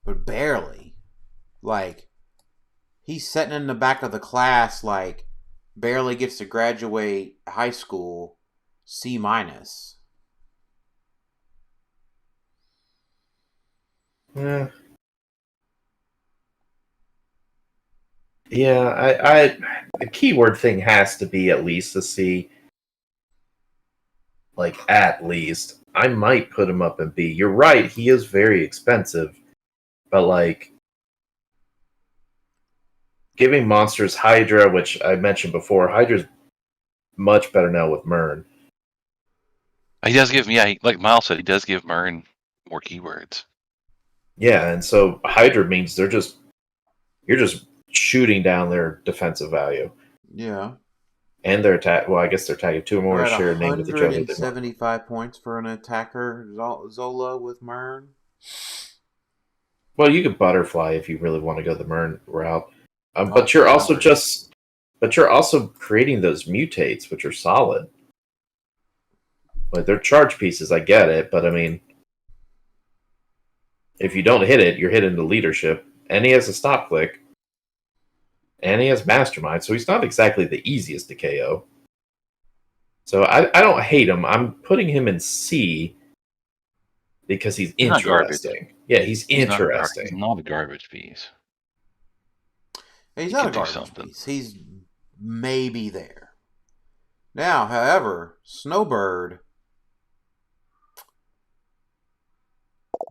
But barely. He's sitting in the back of the class, barely gets to graduate high school, C-. Yeah. Yeah, the keyword thing has to be at least a C. At least. I might put him up in B. You're right, he is very expensive. But, giving monsters Hydra, which I mentioned before, Hydra's much better now with Mern. He does give, like Miles said, he does give Mern more keywords. Yeah, and so Hydra means you're just shooting down their defensive value. Yeah. And their attack. Well, I guess their attack of 2 or more We're is at shared name with each other. 175 points for an attacker, Zola with Mern. Well, you could butterfly if you really want to go the Mern route, Oh, but you're also Mern. but you're also creating those mutates, which are solid. Like they're charge pieces, I get it, but I mean, if you don't hit it, you're hitting the leadership, and he has a stop click, and he has mastermind, so he's not exactly the easiest to KO. So I don't hate him. I'm putting him in C because he's not garbage. interesting. Yeah, he's interesting. He's not a garbage piece. He's not a garbage piece. He's maybe there. Now, however, Snowbird.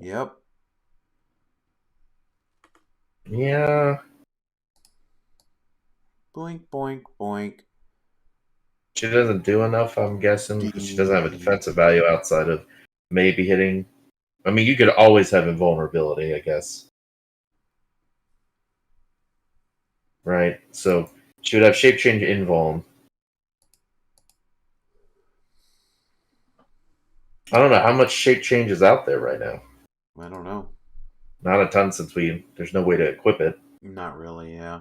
Yep. Yeah. Boink, boink, boink. She doesn't do enough, I'm guessing, because she doesn't have a defensive value outside of maybe hitting. I mean, you could always have invulnerability, I guess. Right? So she would have shape change invuln. I don't know how much shape change is out there right now. I don't know. Not a ton since there's no way to equip it. Not really, yeah.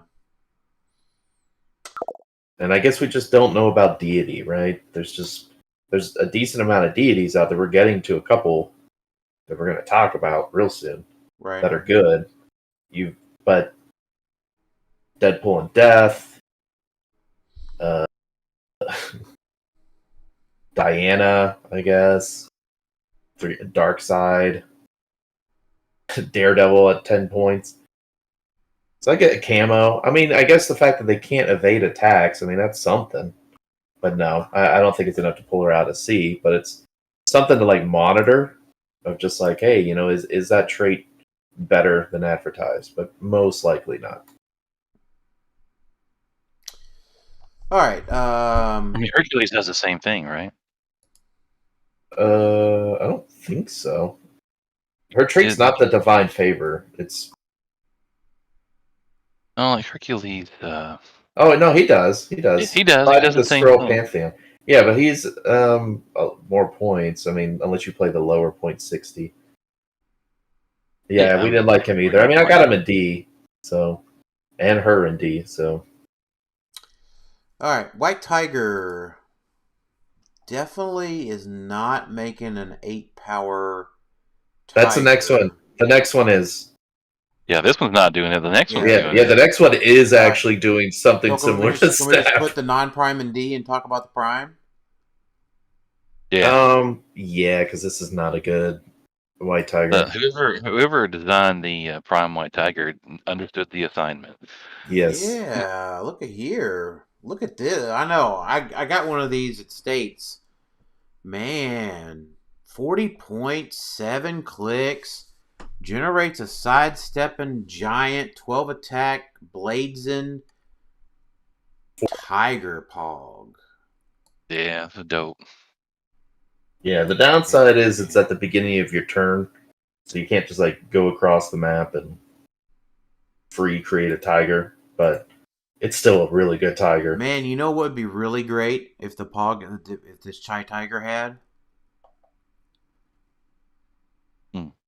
And I guess we just don't know about deity, right? There's a decent amount of deities out there. We're getting to a couple that we're going to talk about real soon, right? That are good. But Deadpool and Death, Diana, I guess, Dark Side, Daredevil at 10 points. So I get a camo. I mean, I guess the fact that they can't evade attacks, I mean, that's something. But no, I don't think it's enough to pull her out of C, but it's something to like monitor of just like, hey, is that trait better than advertised? But most likely not. All right. I mean, Hercules does the same thing, right? I don't think so. Her trait's not the divine favor. It's like Hercules. Oh no, he does. He does. He does. He does the same Scroll thing. Pantheon. Yeah, but he's more points. I mean, unless you play the lower point 60. Yeah, we didn't like him either. I mean, I got him in D, so, and her in D, so. All right, White Tiger definitely is not making an 8-power. That's the next one. The next one is. Yeah, this one's not doing it. The next one's doing it. The next one is actually doing something similar to Can we just put the non-prime in D and talk about the prime? Yeah. Yeah, because this is not a good White Tiger. Whoever designed the Prime White Tiger understood the assignment. Yes. Yeah, look at here. Look at this. I know. I got one of these at States. Man, 40.7 clicks. Generates a sidestepping giant, 12 attack, Bladesen, Tiger Pog. Yeah, it's dope. Yeah, the downside is it's at the beginning of your turn, so you can't just like go across the map and free create a tiger, but it's still a really good tiger. Man, you know what would be really great if the Pog, if this Chai Tiger had?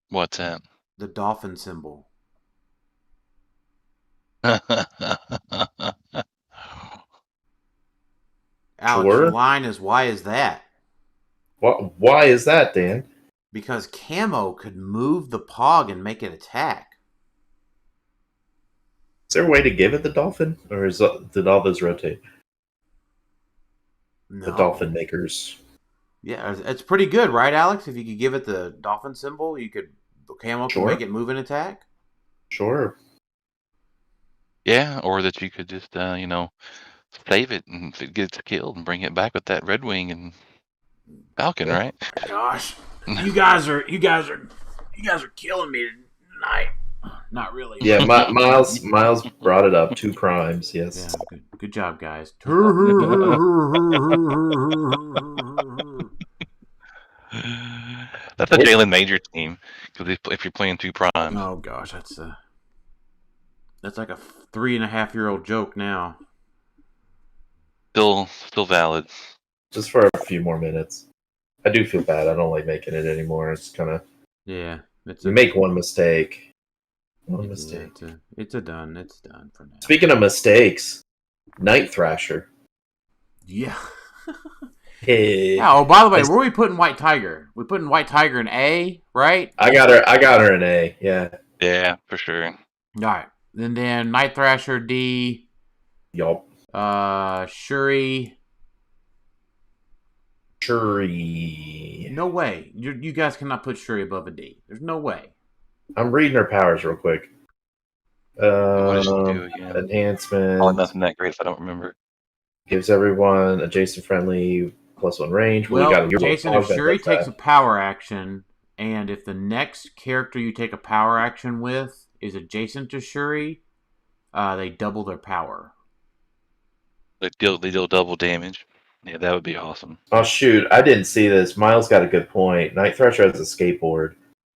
What's that? The dolphin symbol. Alex, your line is, why is that? Why is that, Dan? Because Camo could move the Pog and make it attack. Is there a way to give it the dolphin? Or did all those rotate? No. The dolphin makers. Yeah, it's pretty good, right, Alex? If you could give it the dolphin symbol, you could Camo can make it move and attack. Sure. Yeah, or that you could just save it, and if it gets killed, and bring it back with that Red Wing and Falcon, right? Gosh, you guys are killing me tonight. Not really. Yeah, Miles brought it up. 2 primes. Yes. Yeah, good job, guys. That's a Jalen Major team, because if you're playing 2 primes. Oh gosh, that's like a 3.5-year-old joke now. Still valid. Just for a few more minutes. I do feel bad. I don't like making it anymore. It's kind of Yeah, it's you make one mistake. One yeah, mistake. it's done. It's done for now. Speaking of mistakes, Night Thrasher. Yeah. Hey, Yeah. Oh, by the way, where are we putting White Tiger? We putting White Tiger in A, right? I got her an A. Yeah. Yeah, for sure. All right. And then Night Thrasher D. Yup. Shuri. Shuri. No way. You guys cannot put Shuri above a D. There's no way. I'm reading her powers real quick. What does she do again? Enhancement. Probably nothing that great if I don't remember. Gives everyone adjacent friendly +1 range. Well, Jason, if Shuri takes a power action, and if the next character you take a power action with is adjacent to Shuri, they double their power. They deal double damage. Yeah, that would be awesome. Oh shoot, I didn't see this. Miles got a good point. Night Thrasher has a skateboard.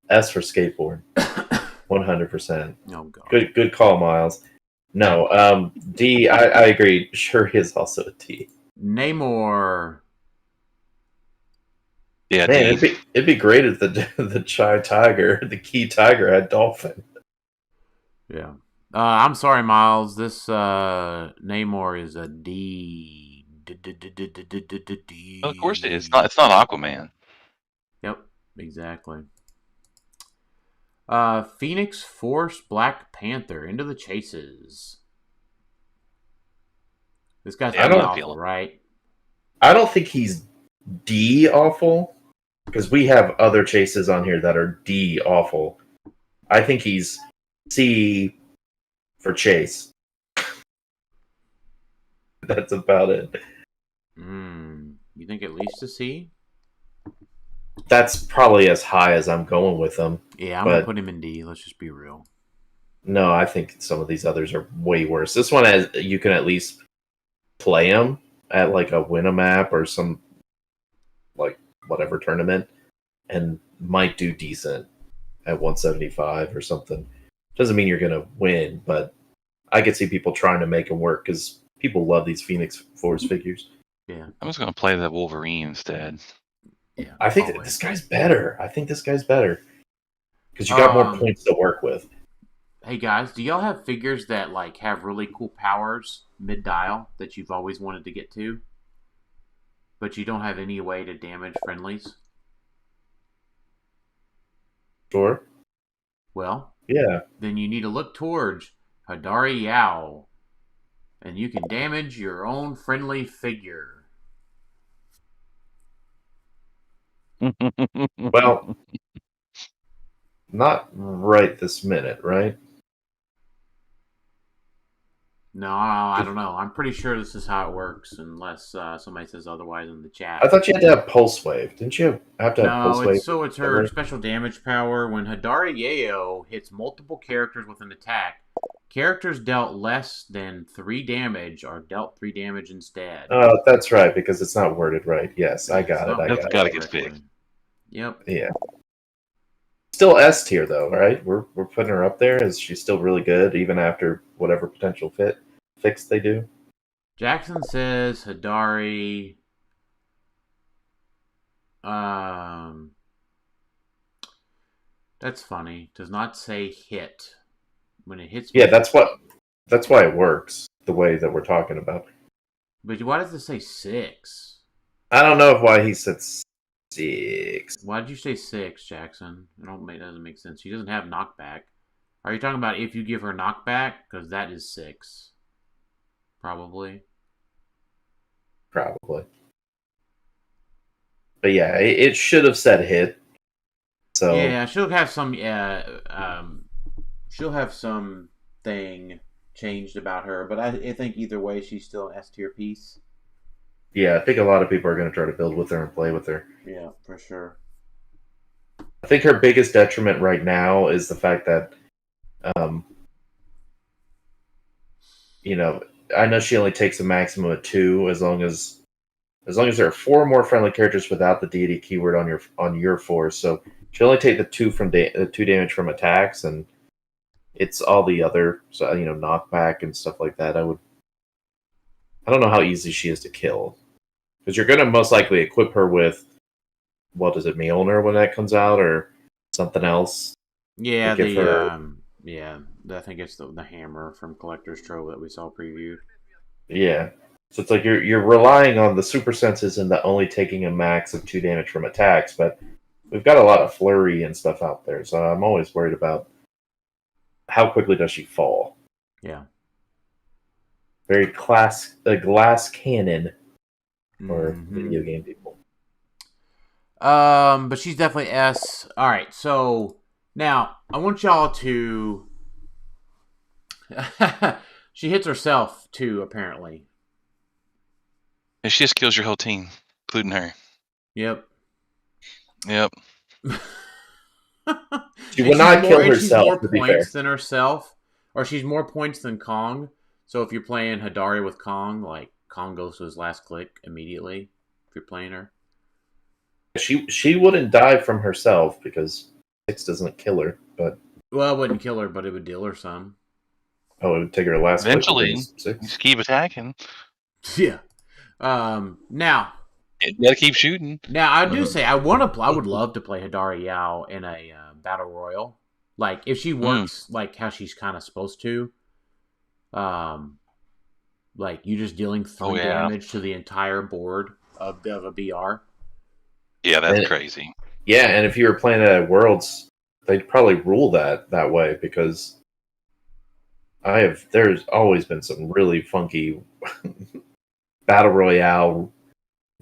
S for skateboard. 100%. Oh god. Good call, Miles. No, D, I agree. Shuri is also a D. Namor. Yeah, Man, D. it'd be great if the key tiger had dolphin. Yeah. I'm sorry, Miles. This Namor is a D. D. Of course it is. It's not Aquaman. Yep, exactly. Phoenix Force Black Panther into the chases. This guy's awful, right? I don't think he's D awful because we have other chases on here that are D awful. I think he's C for chase. That's about it. You think at least a C? That's probably as high as I'm going with him. Yeah, I'm gonna put him in D. Let's just be real. No, I think some of these others are way worse. This one has you can at least play him at like a win a map or some like whatever tournament, and might do decent at 175 or something. Doesn't mean you're gonna win, but I could see people trying to make him work because people love these Phoenix Force figures. Yeah, I'm just gonna play the Wolverine instead. Yeah, I think this guy's better. Because you got more points to work with. Hey guys, do y'all have figures that like have really cool powers mid-dial that you've always wanted to get to, but you don't have any way to damage friendlies? Sure. Well, yeah. Then you need to look towards Hadari Yao, and you can damage your own friendly figure. Well, not right this minute, right? No, I don't know. I'm pretty sure this is how it works, unless somebody says otherwise in the chat. I thought you had to have Pulse Wave. Didn't you have to have Pulse Wave? So it's her special damage power. When Hadari Yao hits multiple characters with an attack, characters dealt less than 3 damage are dealt 3 damage instead. Oh, that's right, because it's not worded right. Yes, I got it. That's got to get fixed. Yep. Yeah. Still S tier though, right? We're putting her up there. Is she still really good even after whatever potential fix they do? Jackson says Hadari. That's funny. Does not say hit when it hits. Yeah, that's why it works the way that we're talking about. But why does it say 6? I don't know why he said 6. Why did you say 6, Jackson? It doesn't make sense. She doesn't have knockback. Are you talking about if you give her knockback? Because that is 6. Probably. But yeah, it should have said hit. So yeah, she'll have some. She'll have some thing changed about her, but I think either way, she's still an S tier piece. Yeah, I think a lot of people are going to try to build with her and play with her. Yeah, for sure. I think her biggest detriment right now is the fact that, I know she only takes a maximum of 2 as long as there are 4 more friendly characters without the deity keyword on your force. So she'll only take the 2 from 2 damage from attacks, and it's all the other, knockback and stuff like that. I don't know how easy she is to kill. Because you're going to most likely equip her with, what is it, Mjolnir when that comes out, or something else? Yeah, give her... yeah, I think it's the hammer from Collector's Trove that we saw previewed. Yeah. So it's like you're relying on the super senses and the only taking a max of 2 damage from attacks, but we've got a lot of flurry and stuff out there, so I'm always worried about how quickly does she fall. Yeah. Very a glass cannon for video game people. But she's definitely S. All right, so now I want y'all to. She hits herself too, apparently. And she just kills your whole team, including her. Yep. Yep. She will not kill herself. She's more to be points fair. than herself, or she's more points than Kong. So if you're playing Hadari with Kong, like Kong goes to his last click immediately. If you're playing her, she wouldn't die from herself because 6 doesn't kill her. But well, it wouldn't kill her, but it would deal her some. Oh, it would take her last click Eventually, within 6. just keep attacking. Yeah. Now. You gotta keep shooting. Now, I do say I would love to play Hadari Yao in a battle royal. Like if she works like how she's kind of supposed to. Like you just dealing 3 damage to the entire board of a BR. Yeah, that's crazy. Yeah, and if you were playing at Worlds, they'd probably rule that way because there's always been some really funky battle royale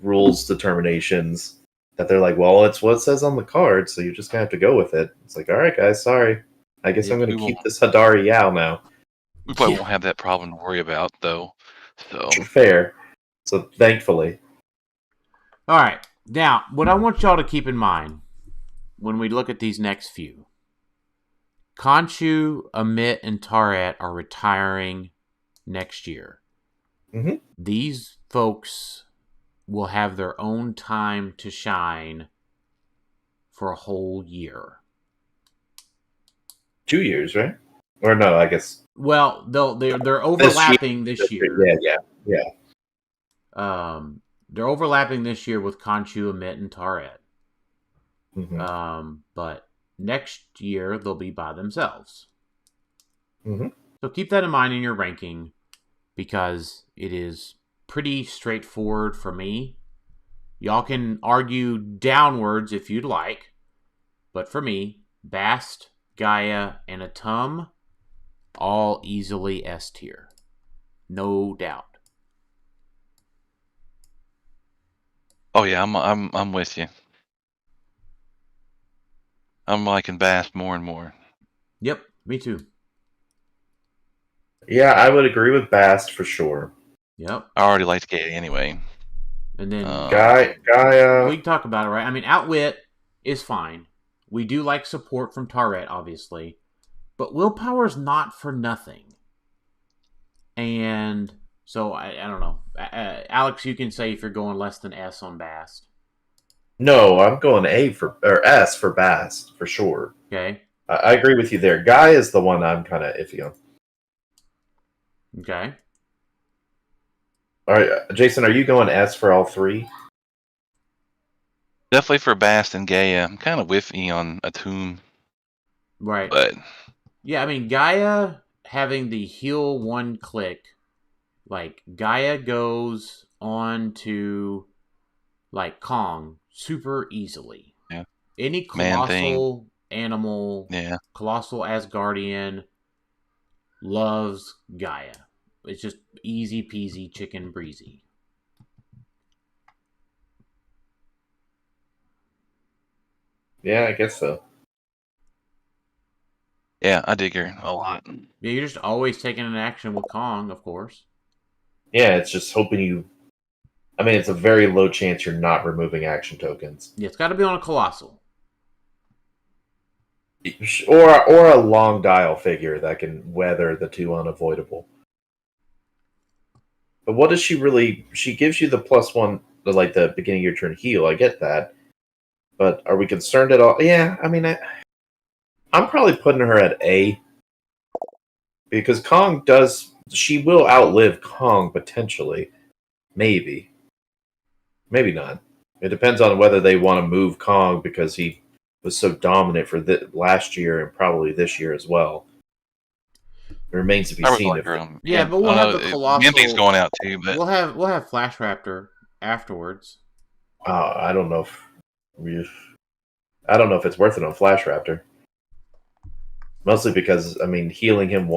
rules determinations that they're like, well, it's what it says on the card, so you're just gonna have to go with it. It's like, all right, guys, sorry. I guess I'm gonna keep this Hadari Yao now. We probably won't have that problem to worry about, though. So fair. So thankfully. All right. Now, what I want y'all to keep in mind when we look at these next few, Khonshu, Amit, and Taret are retiring next year. Mm-hmm. These folks will have their own time to shine for a whole year. 2 years, right? Or no, I guess. Well, they're overlapping this year. Yeah. They're overlapping this year with Khonshu, Amit, and Taret. Mm-hmm. But next year they'll be by themselves. Mm-hmm. So keep that in mind in your ranking because it is pretty straightforward for me. Y'all can argue downwards if you'd like, but for me, Bast, Gaia, and Atum all easily S tier. No doubt. oh yeah, I'm with you. I'm liking Bast more and more. Yep, me too. Yeah, I would agree with Bast for sure. Yep. I already liked Gaia anyway. And then Gaia. we can talk about it, right? I mean, Outwit is fine. We do like support from Taret, obviously. But willpower is not for nothing. And so, I don't know. Alex, you can say if you're going less than S on Bast. No, I'm going S for Bast, for sure. Okay. I agree with you there. Gaia is the one I'm kind of iffy on. Okay. All right, Jason, are you going S for all 3? Definitely for Bast and Gaia. I'm kind of whiffy on Atum. Right. But yeah, I mean, Gaia having the heal 1 click, like Gaia goes on to like Kong super easily. Yeah. Any colossal animal, colossal Asgardian loves Gaia. It's just easy peasy chicken breezy. Yeah, I guess so. Yeah, I dig her a lot. Yeah, you're just always taking an action with Kong, of course. Yeah, it's just hoping you... I mean, it's a very low chance you're not removing action tokens. Yeah, it's got to be on a colossal. Or a long dial figure that can weather the 2 unavoidable. But what does she really... She gives you the +1, like the beginning of your turn heal, I get that. But are we concerned at all? Yeah, I mean, I'm probably putting her at A. Because Kong does she will outlive Kong potentially. Maybe not. It depends on whether they want to move Kong because he was so dominant for last year and probably this year as well. It remains to be I really seen like if her. Yeah, but we'll I have know the colossal. Man-Thing's going out too, but We'll have Flash Raptor afterwards. I don't know if it's worth it on Flash Raptor. Mostly because healing him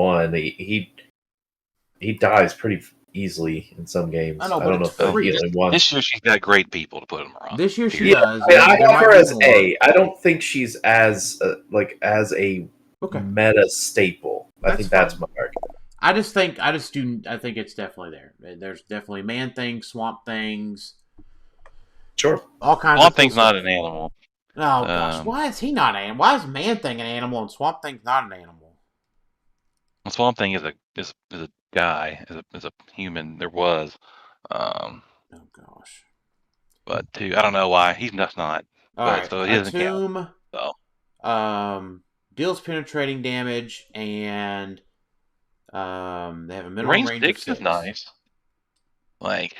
he dies pretty easily in some games. I know, I but don't know it's if the free. healing one. this year she's got great people to put him around. This year she Period. does. I There have might her be as more. A. I don't think she's as as a Okay. meta staple. I think that's my argument. I think it's definitely there. There's definitely Man-Thing, Swamp Things, Sure. all kinds Swamp of cool Thing's not stuff. an animal. Oh gosh, why is he not an animal? Why is Man-Thing an animal and Swamp Thing's not an animal? Swamp Thing is a guy, is a human. There was, Oh gosh. but I don't know why he's just not. All But right, so he a doesn't count. tomb. So Deals penetrating damage and they have a minimum range range of 6 6. is nice. Like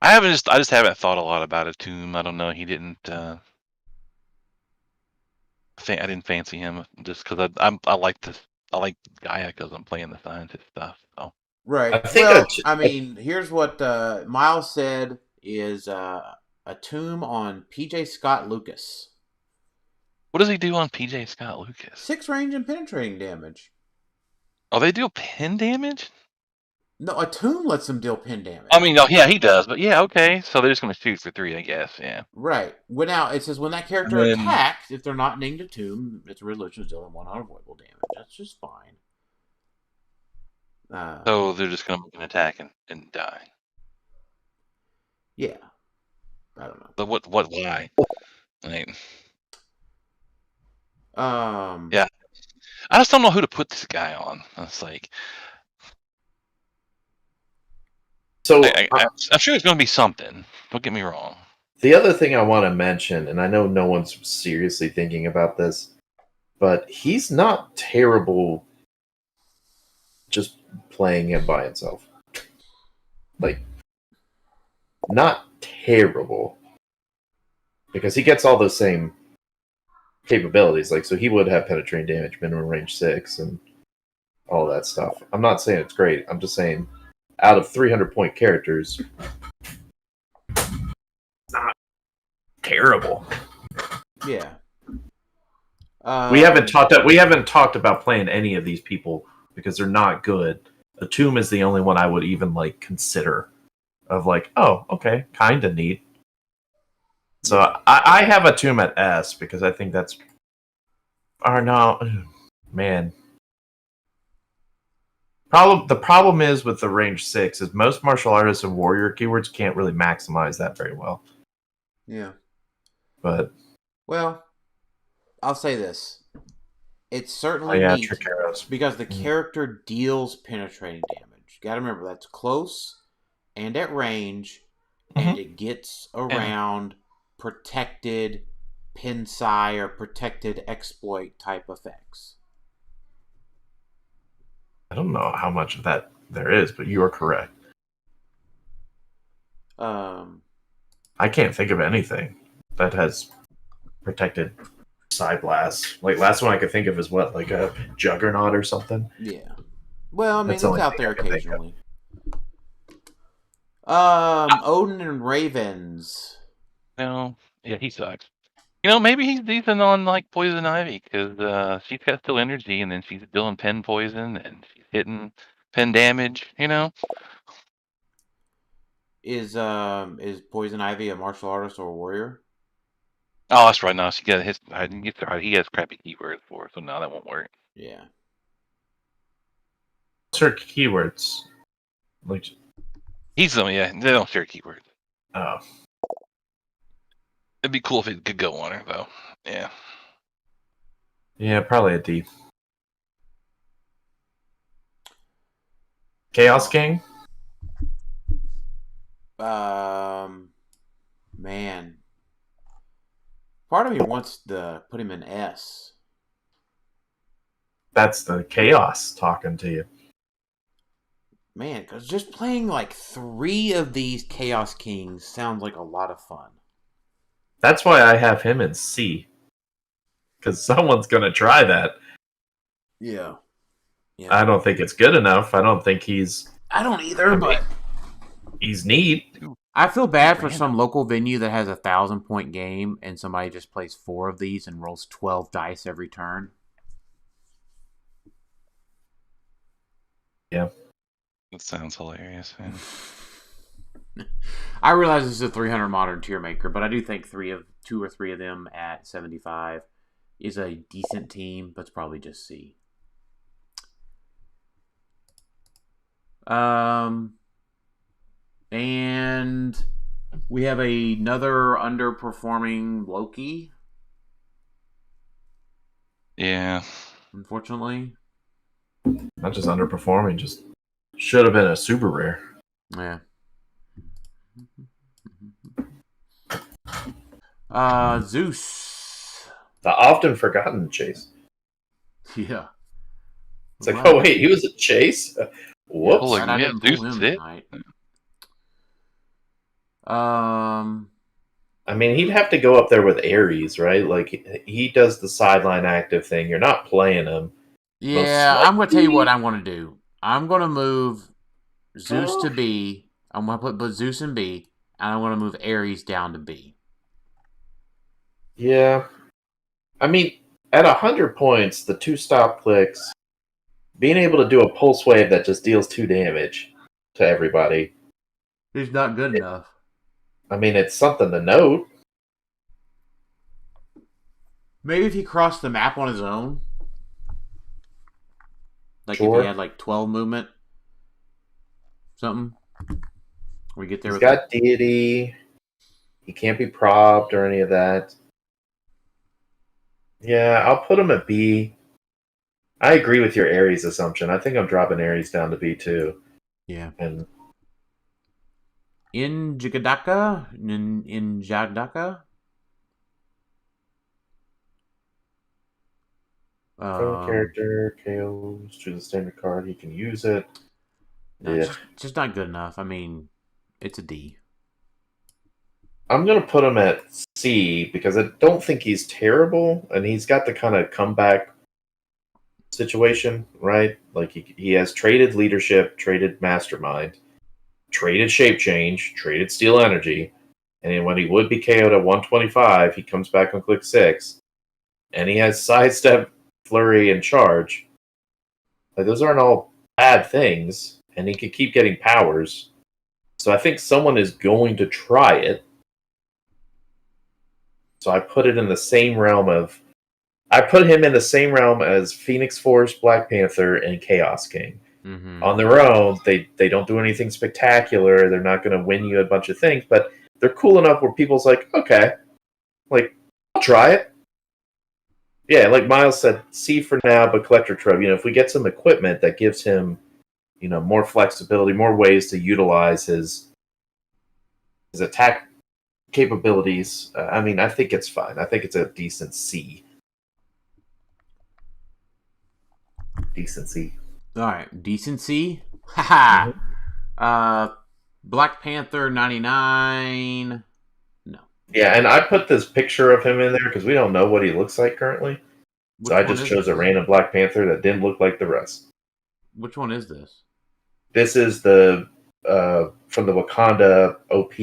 I just haven't thought a lot about a tomb. I don't know. He didn't. I didn't fancy him just because I like this. I like Gaia because I'm playing the scientist stuff. So Right. I think Well, here's what Miles said is a tomb on PJ Scott Lucas. what does he do on PJ Scott Lucas? 6 range and penetrating damage. Oh, they deal pin damage? No, a tomb lets them deal pin damage. I mean, no, yeah, he does, but yeah, okay. So they're just going to shoot for 3, I guess. Yeah. Right. Well, now it says when that character And then- attacks, if they're not named a tomb, its resolution is dealing 1 unavoidable damage. That's just fine. So they're just going to make an attack and die. Yeah. I don't know. But why? I mean, yeah. I just don't know who to put this guy on. It's like, So I'm sure it's going to be something. Don't get me wrong. the other thing I want to mention, and I know no one's seriously thinking about this, but he's not terrible just playing him by himself. Like, not terrible. Because he gets all those same capabilities. Like, so he would have penetrating damage, minimum range 6, and all that stuff. I'm not saying it's great. I'm just saying, out of 300-point characters, not terrible. Yeah. We haven't talked about playing any of these people because they're not good. A tomb is the only one I would even consider of oh, okay, kind of neat. So I have a tomb at S because I think that's man. The problem is with the range 6 is most martial artists and warrior keywords can't really maximize that very well. Yeah. But well, I'll say this. It's certainly neat trick arrows. because the character deals penetrating damage. You gotta remember that's close and at range, and it gets around protected pin-psi or protected exploit type effects. I don't know how much of that there is, but you are correct. I can't think of anything that has protected psi blast. Last one I could think of is what, a Juggernaut or something. Yeah. Well, I mean, That's it's the only out thing there I can think of. occasionally. Odin and Ravens. No, yeah, he sucks. Maybe he's decent on Poison Ivy because she's got still energy, and then she's dealing pen poison, and she's hitting pen damage. Is Poison Ivy a martial artist or a warrior? Oh, that's right. No, she got his. He has crappy keywords for her, so no, that won't work. Yeah. Search keywords. He's they don't share keywords. Oh. It'd be cool if it could go on her though. Yeah. Yeah, probably a D. Chaos King? Man. Part of me wants to put him in S. That's the chaos talking to you. Man, because just playing like 3 of these Chaos Kings sounds like a lot of fun. That's why I have him in C. Because someone's going to try that. Yeah. I don't think it's good enough. I don't think he's... I don't either, but... He's neat. I feel bad for some local venue that has a 1,000-point game and somebody just plays 4 of these and rolls 12 dice every turn. Yeah. That sounds hilarious, man. I realize this is a 300 modern Tiermaker, but I do think 2 or 3 of them at 75 is a decent team, but it's probably just C. And we have another underperforming Loki. Yeah. Unfortunately. Not just underperforming, just should have been a super rare. Yeah. Zeus. The often forgotten Chase. Yeah. It's like, oh wait, he was a Chase? Whoops. Holy, I yeah, didn't pull Zeus him did. tonight. I mean, he'd have to go up there with Ares, right? Like, he does the sideline active thing. You're not playing him. Yeah, I'm going to tell you what I'm going to do. I'm going to move Zeus to B. I'm going to put Zeus in B, and I'm going to move Ares down to B. Yeah. I mean, at 100 points, the 2 stop clicks, being able to do a pulse wave that just deals 2 damage to everybody. He's not good enough. I mean, it's something to note. Maybe if he crossed the map on his own. Like Sure. if he had like 12 movement. Something. We get there He's with got deity. He can't be propped or any of that. Yeah, I'll put him at B. I agree with your Ares assumption. I think I'm dropping Ares down to B too. Yeah. And In Jigadaka? In Jadaka? from character, KOs to the standard card, he can use it. No, Yeah. just not good enough. I mean, it's a D. I'm going to put him at C because I don't think he's terrible, and he's got the kind of comeback situation, right? Like, he has traded leadership, traded mastermind, traded shape change, traded steel energy, and then when he would be KO'd at 125, he comes back on click 6, and he has sidestep, flurry, and charge. Like, those aren't all bad things, and he could keep getting powers. So I think someone is going to try it. So I put it in the same realm of... I put him in the same realm as Phoenix Force, Black Panther, and Chaos King. Mm-hmm. On their own, they don't do anything spectacular. They're not going to win you a bunch of things, but they're cool enough where people's like, okay, like, I'll try it. Yeah, like Miles said, C for now, but Collector Trove. If we get some equipment that gives him, more flexibility, more ways to utilize his attack capabilities, I think it's fine. I think it's a decent C. Decency. All right, decency. Haha. Black Panther 99. No. Yeah, and I put this picture of him in there because we don't know what he looks like currently. So I just chose a random Black Panther that didn't look like the rest. Which one is this? This is the from the Wakanda OP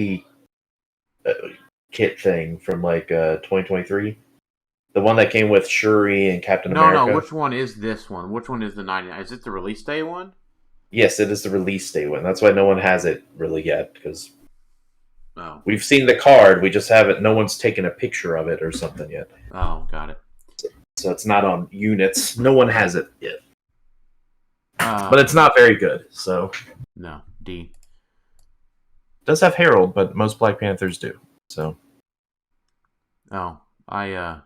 kit thing from like 2023. The one that came with Shuri and Captain America. No, which one is this one? Which one is the 99? Is it the release day one? Yes, it is the release day one. That's why no one has it really yet, because we've seen the card, we just haven't, no one's taken a picture of it or something yet. Oh, got it. So it's not on units. No one has it yet. But it's not very good, so... No, D. It does have Herald, but most Black Panthers do, so... Oh, I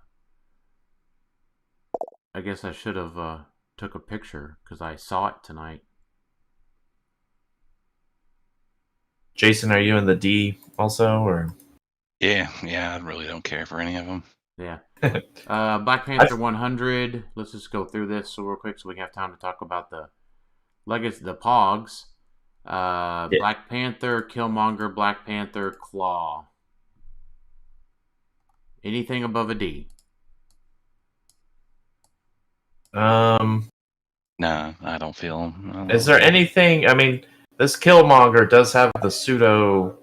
guess I should have took a picture, because I saw it tonight. Jason, are you in the D also, or...? Yeah, I really don't care for any of them. Yeah. Black Panther 100. Let's just go through this real quick so we have time to talk about the Legacy, the Pogs. Yeah. Black Panther, Killmonger, Black Panther, Claw. Anything above a D? Um, No, I don't feel him. is there anything? I mean, this Killmonger does have the pseudo.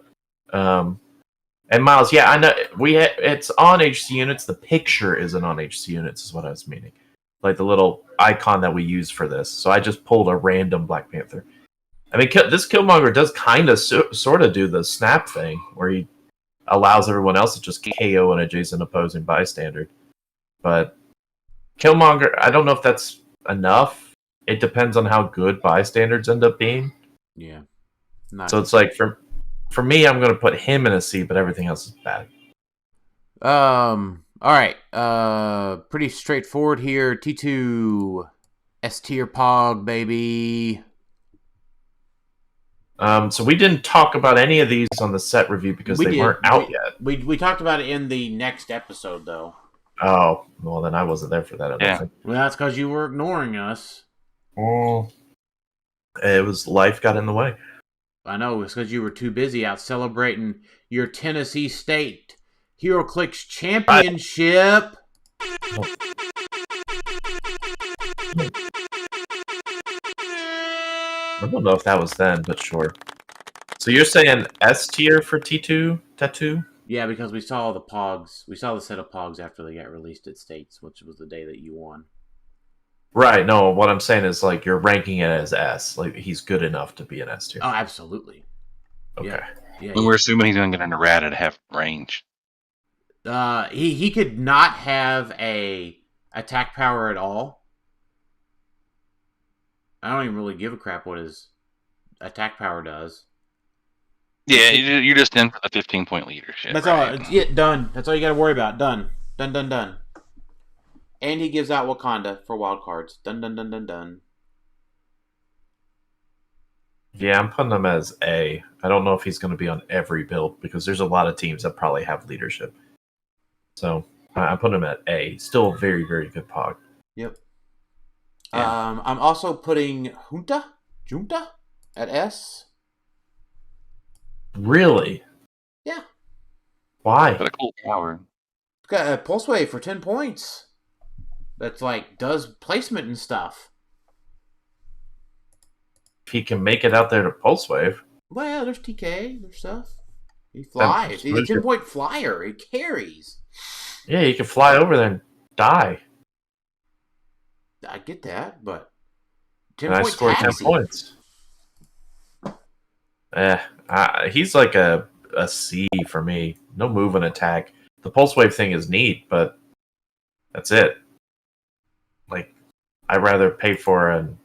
And Miles, yeah, I know it's on HC units. The picture isn't on HC units, is what I was meaning. Like the little icon that we use for this. So I just pulled a random Black Panther. I mean, this Killmonger does kind of sort of do the snap thing, where he allows everyone else to just KO an adjacent opposing bystander. But Killmonger, I don't know if that's enough. It depends on how good bystanders end up being. Yeah. So it's like for me, I'm going to put him in a C, but everything else is bad. All right. Pretty straightforward here. T2 S tier Pog, baby. So we didn't talk about any of these on the set review because they weren't out yet. We talked about it in the next episode, though. Oh, well, then I wasn't there for that. I don't think. Well, that's because you were ignoring us. Oh, it was life got in the way. I know, it's because you were too busy out celebrating your Tennessee State Heroclix championship. I don't know if that was then, but sure. So you're saying S tier for T2 Tattoo? Yeah, because we saw the Pogs. We saw the set of Pogs after they got released at States, which was the day that you won. Right. No, what I'm saying is like you're ranking it as S. Like he's good enough to be an S tier. Oh, absolutely. Okay. Yeah. We're assuming he's going to get an errata at half range. He could not have a attack power at all. I don't even really give a crap what his attack power does. Yeah, you're just in for the 15-point leadership. That's right? all. Yeah, done. That's all you got to worry about. Done. Done. And he gives out Wakanda for wild cards. Done. Yeah, I'm putting him as A. I don't know if he's going to be on every build because there's a lot of teams that probably have leadership. So I'm putting him at A. Still a very, very good Pog. Yep. Yeah. I'm also putting Junta at S. Really? Yeah. Why? Got a cool power. Got a pulse wave for 10 points. That's like does placement and stuff. If he can make it out there to Pulse Wave. Well, there's TK, there's stuff. He flies. He's a 10-point flyer. He carries. Yeah, he can fly over there and die. I get that, but 10 and I scored 10 points. He's like a C for me. No move and attack. The Pulse Wave thing is neat, but that's it. Like, I'd rather pay for an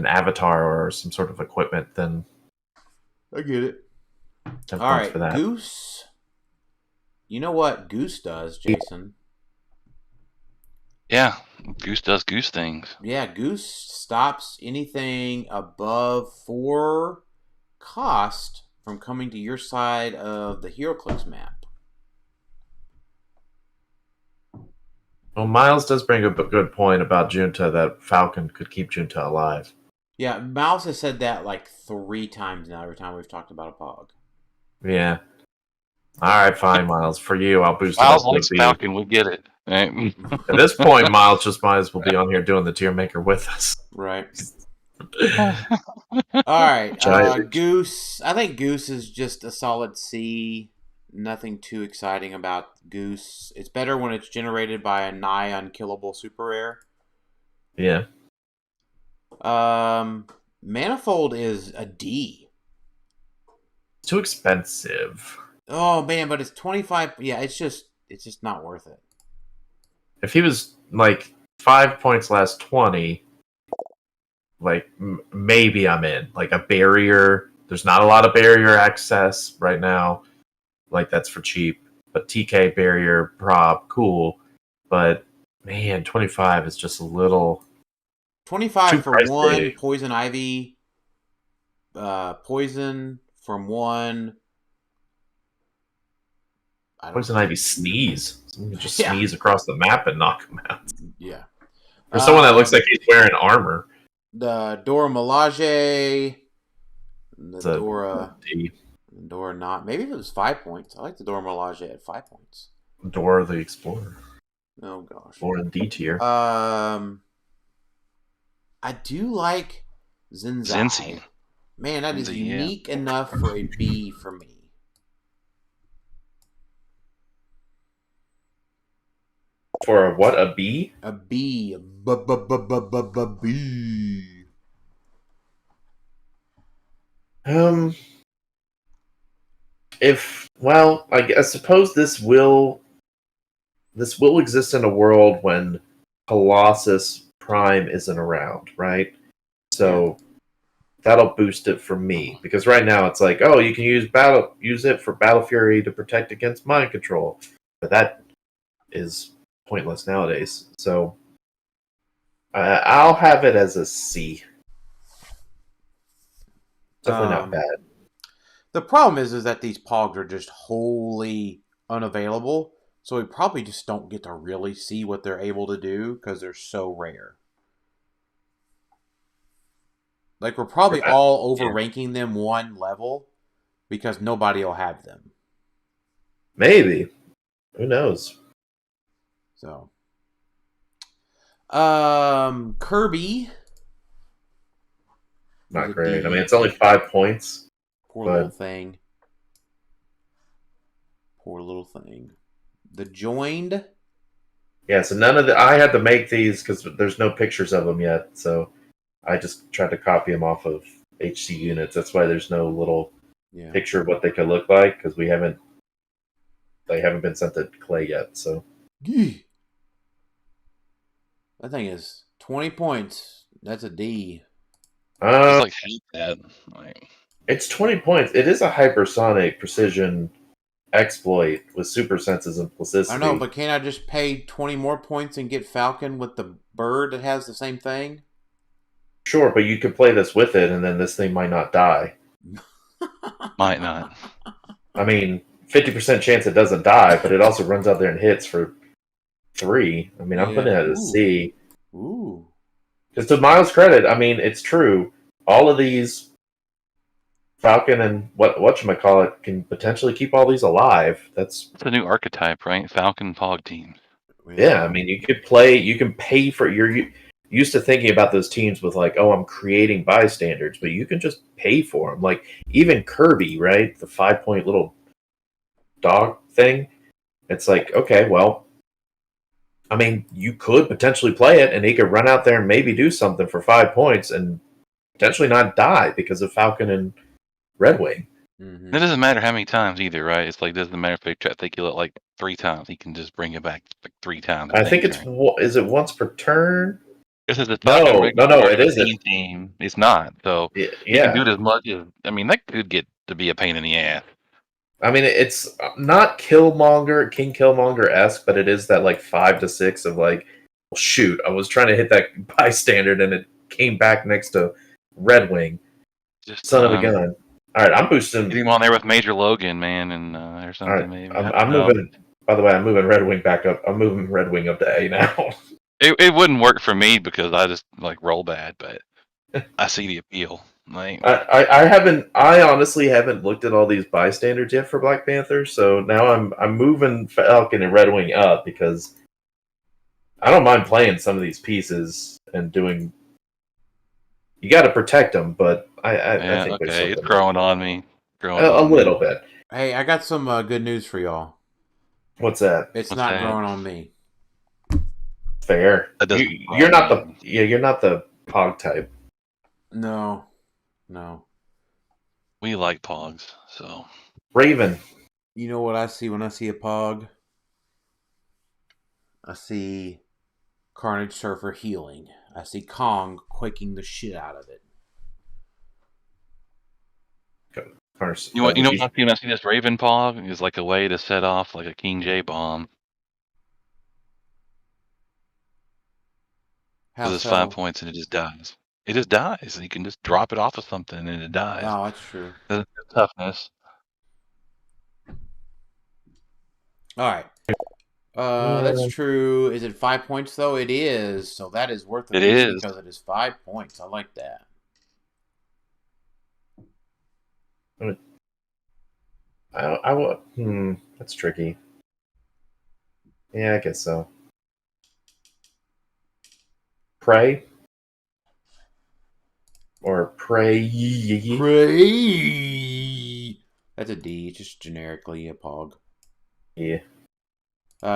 avatar or some sort of equipment than. I get it. All right, for that. Goose. You know what Goose does, Jason? Yeah, Goose does Goose things. Yeah, Goose stops anything above 4 cost from coming to your side of the Heroclix map. Well, Miles does bring up a good point about Junta, that Falcon could keep Junta alive. Yeah, Miles has said that like 3 times now every time we've talked about a Pog. Yeah. All right, fine, Miles. For you, I'll boost Miles it up. likes Falcon. We get it. Right? At this point, Miles just might as well be on here doing the Tiermaker with us. Right. All right. Goose. I think Goose is just a solid C. Nothing too exciting about Goose. It's better when it's generated by a nigh unkillable super rare. Yeah. Manifold is a D. Too expensive. Oh man, but it's 25. Yeah, it's just not worth it. If he was like 5 points less 20, like maybe I'm in. Like a barrier. There's not a lot of barrier access right now. Like that's for cheap. But TK barrier prop, cool. But man, 25 is just a little. 25 for pricey. 1 poison ivy. Poison from 1. Poison ivy sneeze. Someone can just sneeze across the map and knock him out. Yeah. For someone that looks like he's wearing armor. The Dora Milaje. It's a Dora. D. Dora not. Maybe if it was 5 points. I like the Dora Milaje at 5 points. Dora the Explorer. Oh gosh. Or in D tier. I do like Zinzai. Zinzi. Man, that is Zinzi, yeah. unique enough for a B for me. For a what? A B? A B. B. I suppose this will exist in a world when Colossus Prime isn't around, right? So that'll boost it for me, because right now it's like, oh, you can use it for Battle Fury to protect against mind control, but that is pointless nowadays. So I'll have it as a C. Definitely not bad. The problem is that these pogs are just wholly unavailable, so we probably just don't get to really see what they're able to do because they're so rare. Like, we're probably all overranking them one level because nobody will have them. Maybe. Who knows? So, Kirby. Not great. I mean, it's only 5 points. Poor little thing. Poor little thing. The Joined. Yeah, so none of I had to make these because there's no pictures of them yet. So I just tried to copy them off of HC units. That's why there's no little picture of what they could look like, because they haven't been sent to Clay yet. So that thing is 20 points. That's a D. It's like hate that. It's 20 points. It is a hypersonic precision exploit with super senses and plasticity. I know, but can't I just pay 20 more points and get Falcon with the bird that has the same thing? Sure, but you could play this with it, and then this thing might not die. Might not. I mean, 50% chance it doesn't die, but it also runs out there and hits for 3. I mean, I'm putting it at a C. Ooh. Because to Miles' credit, I mean, it's true. All of these Falcon and whatchamacallit can potentially keep all these alive. It's a new archetype, right? Falcon Pog team. Yeah, I mean, you can pay for, you're used to thinking about those teams with like, oh, I'm creating bystanders, but you can just pay for them. Like, even Kirby, right? The 5-point little dog thing. It's like, okay, well, I mean, you could potentially play it, and he could run out there and maybe do something for 5 points and potentially not die because of Falcon and Red Wing. Mm-hmm. It doesn't matter how many times either, right? It's like, doesn't matter if they kill it like 3 times. He can just bring it back like 3 times. I think it's is it once per turn? This is no, it isn't. Team. It's not. So you can do it as much as. I mean, that could get to be a pain in the ass. I mean, it's not King Killmonger-esque, but it is that like 5 to 6 of like, well, shoot, I was trying to hit that bystander and it came back next to Red Wing. Just son of a gun. All right, I'm boosting. Get him on there with Major Logan, man, and or something. Right, maybe. I'm moving. By the way, I'm moving Red Wing back up. I'm moving Red Wing up to A now. It wouldn't work for me because I just like roll bad, but I see the appeal. Like, I honestly haven't looked at all these bystanders yet for Black Panther, so now I'm moving Falcon and Red Wing up because I don't mind playing some of these pieces and doing. You got to protect them, but I think okay, it's growing on me. A little bit. Hey, I got some good news for y'all. What's that? It's not growing on me. Fair. You're not the Pog type. No. We like Pogs, so. Raven. You know what I see when I see a Pog? I see Carnage Surfer healing. I see Kong quaking the shit out of it. You know what I see when I see this Raven Pog is like a way to set off like a King J bomb. Because it's 5 points and it just dies. It just dies. You can just drop it off of something and it dies. Oh, that's true. The toughness. All right. That's true. Is it 5 points though? It is. So that is worth it. It is because it is 5 points. I like that. That's tricky. Yeah, I guess so. Prey? Or Prey? Pray. That's a D, just generically a pog. Yeah.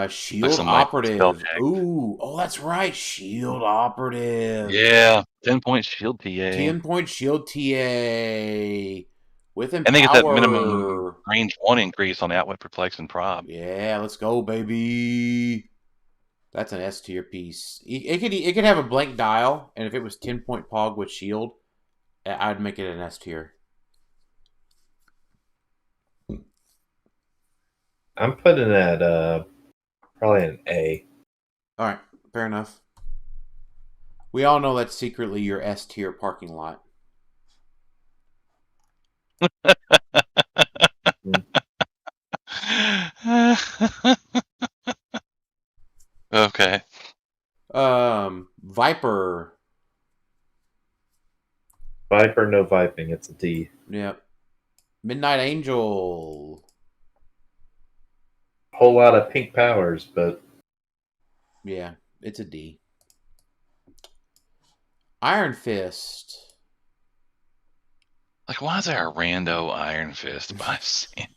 Shield some, like, spell operative. check. Ooh, oh, that's right. Shield operative. Yeah, 10-point shield TA. 10-point shield TA with And they get that minimum empower. range 1 increase on outwit, perplex, and prob. Yeah, let's go, baby. That's an S tier piece. It could have a blank dial, and if it was 10-point pog with shield, I'd make it an S tier. I'm putting it at probably an A. All right, fair enough. We all know that's secretly your S tier parking lot. Okay. Viper. Viper, no viping. It's a D. Yep. Midnight Angel. Whole lot of pink powers, but Yeah, it's a D. Iron Fist. Like, why is there a rando Iron Fist by Sander?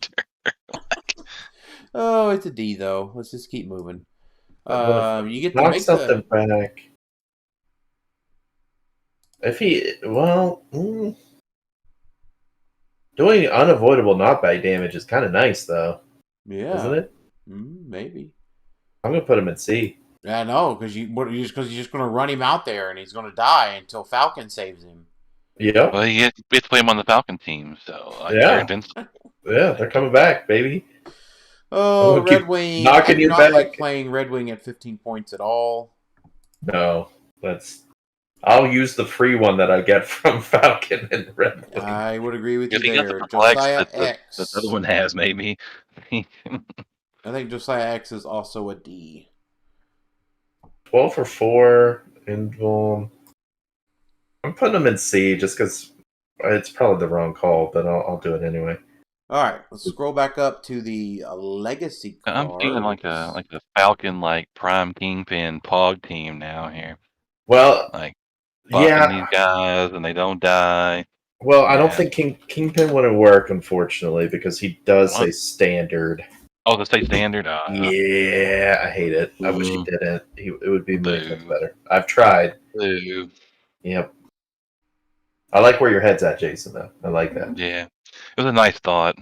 Oh, it's a D though. Let's just keep moving. You get to knock make something the. back. If he, doing unavoidable knockback damage is kind of nice, though, isn't Yeah, it? maybe. I'm gonna put him in C. Yeah, no, because you're just gonna run him out there and he's gonna die until Falcon saves him. Yep. Well, you get to play him on the Falcon team, so like, Yeah. they're invincible. Yeah, they're coming back, baby. Oh, I'm gonna keep Red Wing. knocking I do your not like back. playing Red Wing at 15 points at all. No, I'll use the free one that I get from Falcon and Red Wing. I would agree with you If he got the there. perplex Josiah that the X. other one has, maybe. I think Josiah X is also a D. 12 for 4. Invuln. I'm putting him in C just because it's probably the wrong call, but I'll do it anyway. All right, let's scroll back up to the legacy cards. I'm feeling like a Falcon, like Prime Kingpin Pog team now here. Well, Like, fucking yeah. these guys and they don't die. Well, I don't Yeah. think Kingpin wouldn't work, unfortunately, because he does What? say standard. Oh, the state standard? Yeah, I hate it. I wish he Boo. didn't. It would be much Boo. better. I've tried. Boo. Yep. I like where your head's at, Jason, though. I like that. Yeah. It was a nice thought.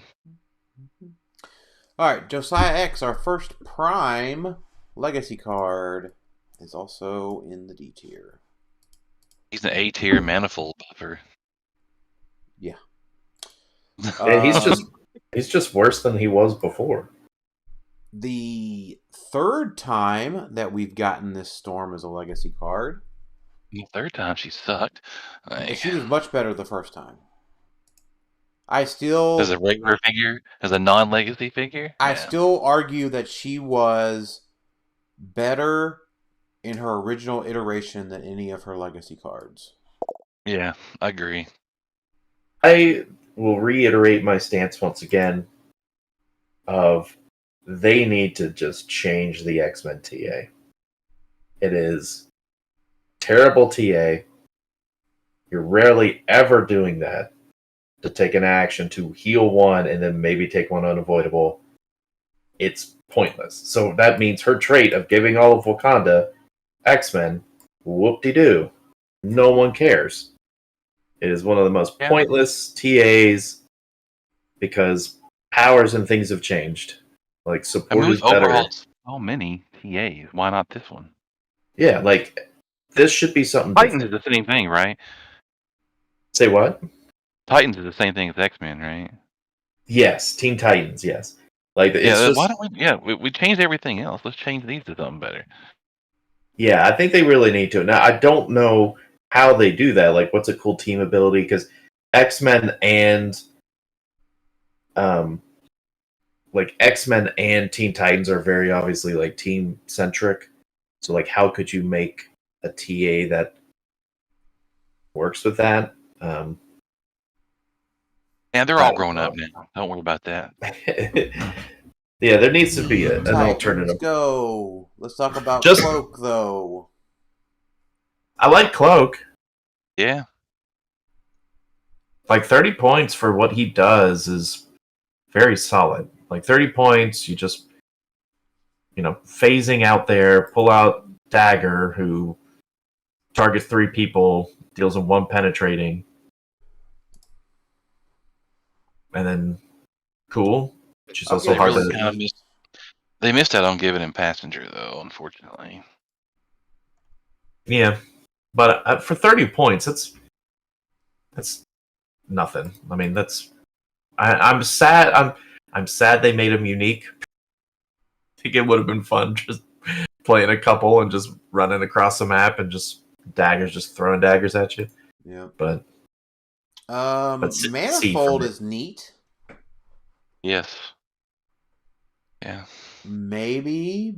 All right, Josiah X, our first Prime legacy card, is also in the D tier. He's an A tier manifold buffer. Yeah. And he's just worse than he was before. The third time that we've gotten this Storm as a legacy card. The third time she sucked. Like, She was much better the first time. I still, as a regular figure, as a non-legacy figure. I still argue that she was better in her original iteration than any of her legacy cards. Yeah, I agree. I will reiterate my stance once again of they need to just change the X-Men TA. It is terrible TA. You're rarely ever doing that to take an action to heal one and then maybe take one unavoidable. It's pointless. So that means her trait of giving all of Wakanda X-Men, whoop-de-doo. No one cares. It is one of the most pointless TAs because powers and things have changed. Like, support is better. Overhauled so many TAs. Why not this one? Yeah, like, this should be something Titans different. is the same thing, right? Say what? Titans is the same thing as X-Men, right? Yes, Teen Titans, yes. Like, it's Yeah, just... why don't we... Yeah, we changed everything else. Let's change these to something better. Yeah, I think they really need to. Now, I don't know how they do that. Like, what's a cool team ability? Because X-Men and... like, X-Men and Teen Titans are very obviously, like, team-centric. So, like, how could you make a TA that works with that? Yeah, they're all grown up now. Don't worry about that. Yeah, there needs to be an Titans, alternative. go. Let's talk about Just- Cloak, though. I like Cloak. Yeah. Like 30 points for what he does is very solid. Like 30 points, you just, phasing out there, pull out Dagger, who targets 3 people, deals in 1 penetrating, and then cool. Which is also Okay, hard really to. kind of they missed out on giving him Passenger, though, unfortunately. Yeah, but for 30 points, that's nothing. I mean, I'm sad. I'm sad they made him unique. I think it would have been fun just playing a couple and just running across the map and just throwing daggers at you. Yeah. But Manifold is neat. Yes. Yeah. Maybe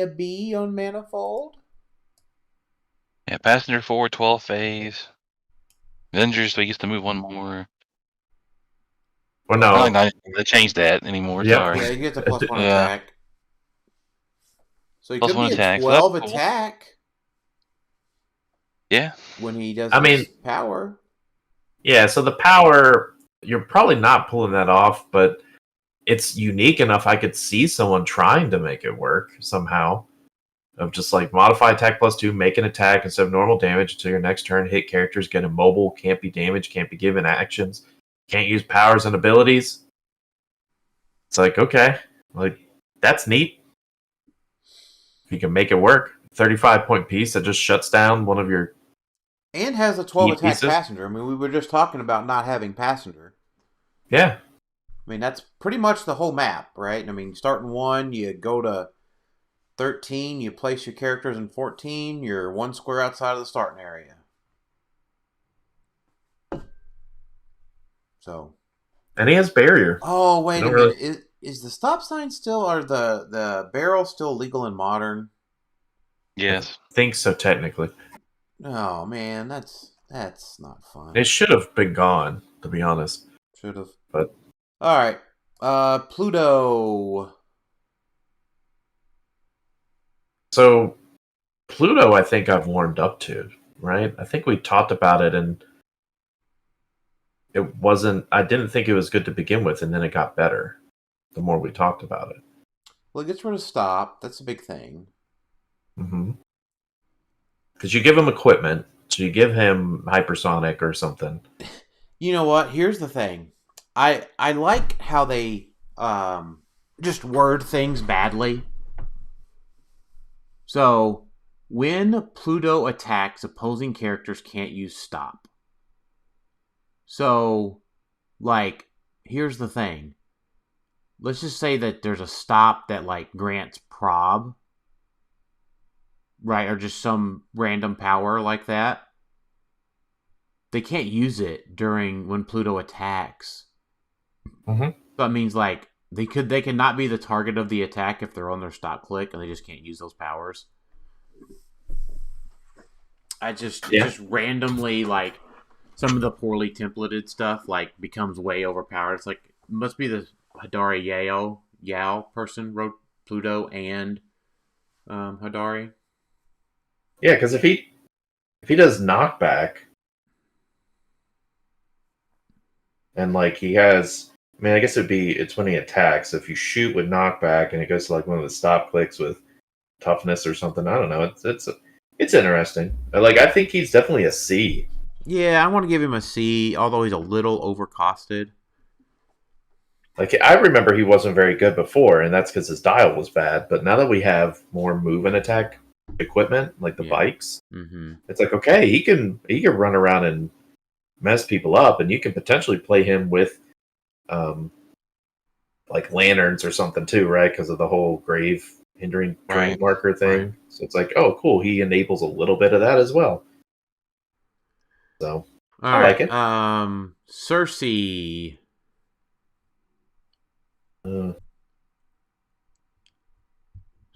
a B on Manifold. Yeah, Passenger 4, 12 phase. Avengers, so he gets to move 1 more. Well, no, They changed that anymore. Yep. Sorry. Yeah, he gets a +1 Yeah. attack. So he Plus could one be attack, a so that's 12 cool. attack Yeah. when he does I his mean- power. yeah. So the power, you're probably not pulling that off, but it's unique enough. I could see someone trying to make it work somehow. Of just like modify attack +2, make an attack instead of normal damage until your next turn. Hit characters, get immobile, can't be damaged, can't be given actions, can't use powers and abilities. It's like, okay, like that's neat. If you can make it work, 35-point piece that just shuts down one of your. And has a 12 Key attack pieces? Passenger. I mean, we were just talking about not having Passenger. Yeah, I mean, that's pretty much the whole map, right? I mean, starting 1, you go to 13, you place your characters in 14, you're 1 square outside of the starting area. So. and he has barrier. Oh, wait a don't minute. Is the stop sign still, or the barrel still legal in Modern? Yes. I think so technically. Oh, man, that's not fun. It should have been gone, to be honest. Should have. But all right, Pluto. so Pluto, I think I've warmed up to, right? I think we talked about it, and it wasn't. I didn't think it was good to begin with, and then it got better the more we talked about it. Well, it gets rid of stop. That's a big thing. Mm-hmm. Because you give him equipment, so you give him hypersonic or something. You know what? Here's the thing. I like how they just word things badly. So, when Pluto attacks, opposing characters can't use stop. So, like, here's the thing. Let's just say that there's a stop that, like, grants prob. Right? Or just some random power like that. They can't use it during when Pluto attacks. Mm-hmm. That means, like, they cannot be the target of the attack if they're on their stop click, and they just can't use those powers. I just randomly, like, some of the poorly templated stuff, like, becomes way overpowered. It's like, it must be the Hadari Yao person wrote Pluto and Hadari. Yeah, because if he does knockback, and like he has, I mean, I guess it's when he attacks. If you shoot with knockback and it goes to like one of the stop clicks with toughness or something, I don't know. It's interesting. Like, I think he's definitely a C. Yeah, I want to give him a C, although he's a little overcosted. Like, I remember he wasn't very good before, and that's because his dial was bad. But now that we have more move and attack equipment, like the bikes, it's like, okay, he can run around and mess people up, and you can potentially play him with like lanterns or something too, right? Because of the whole grave hindering terrain marker thing. Right. So it's like, oh, cool, he enables a little bit of that as well. So I like it. Cersei.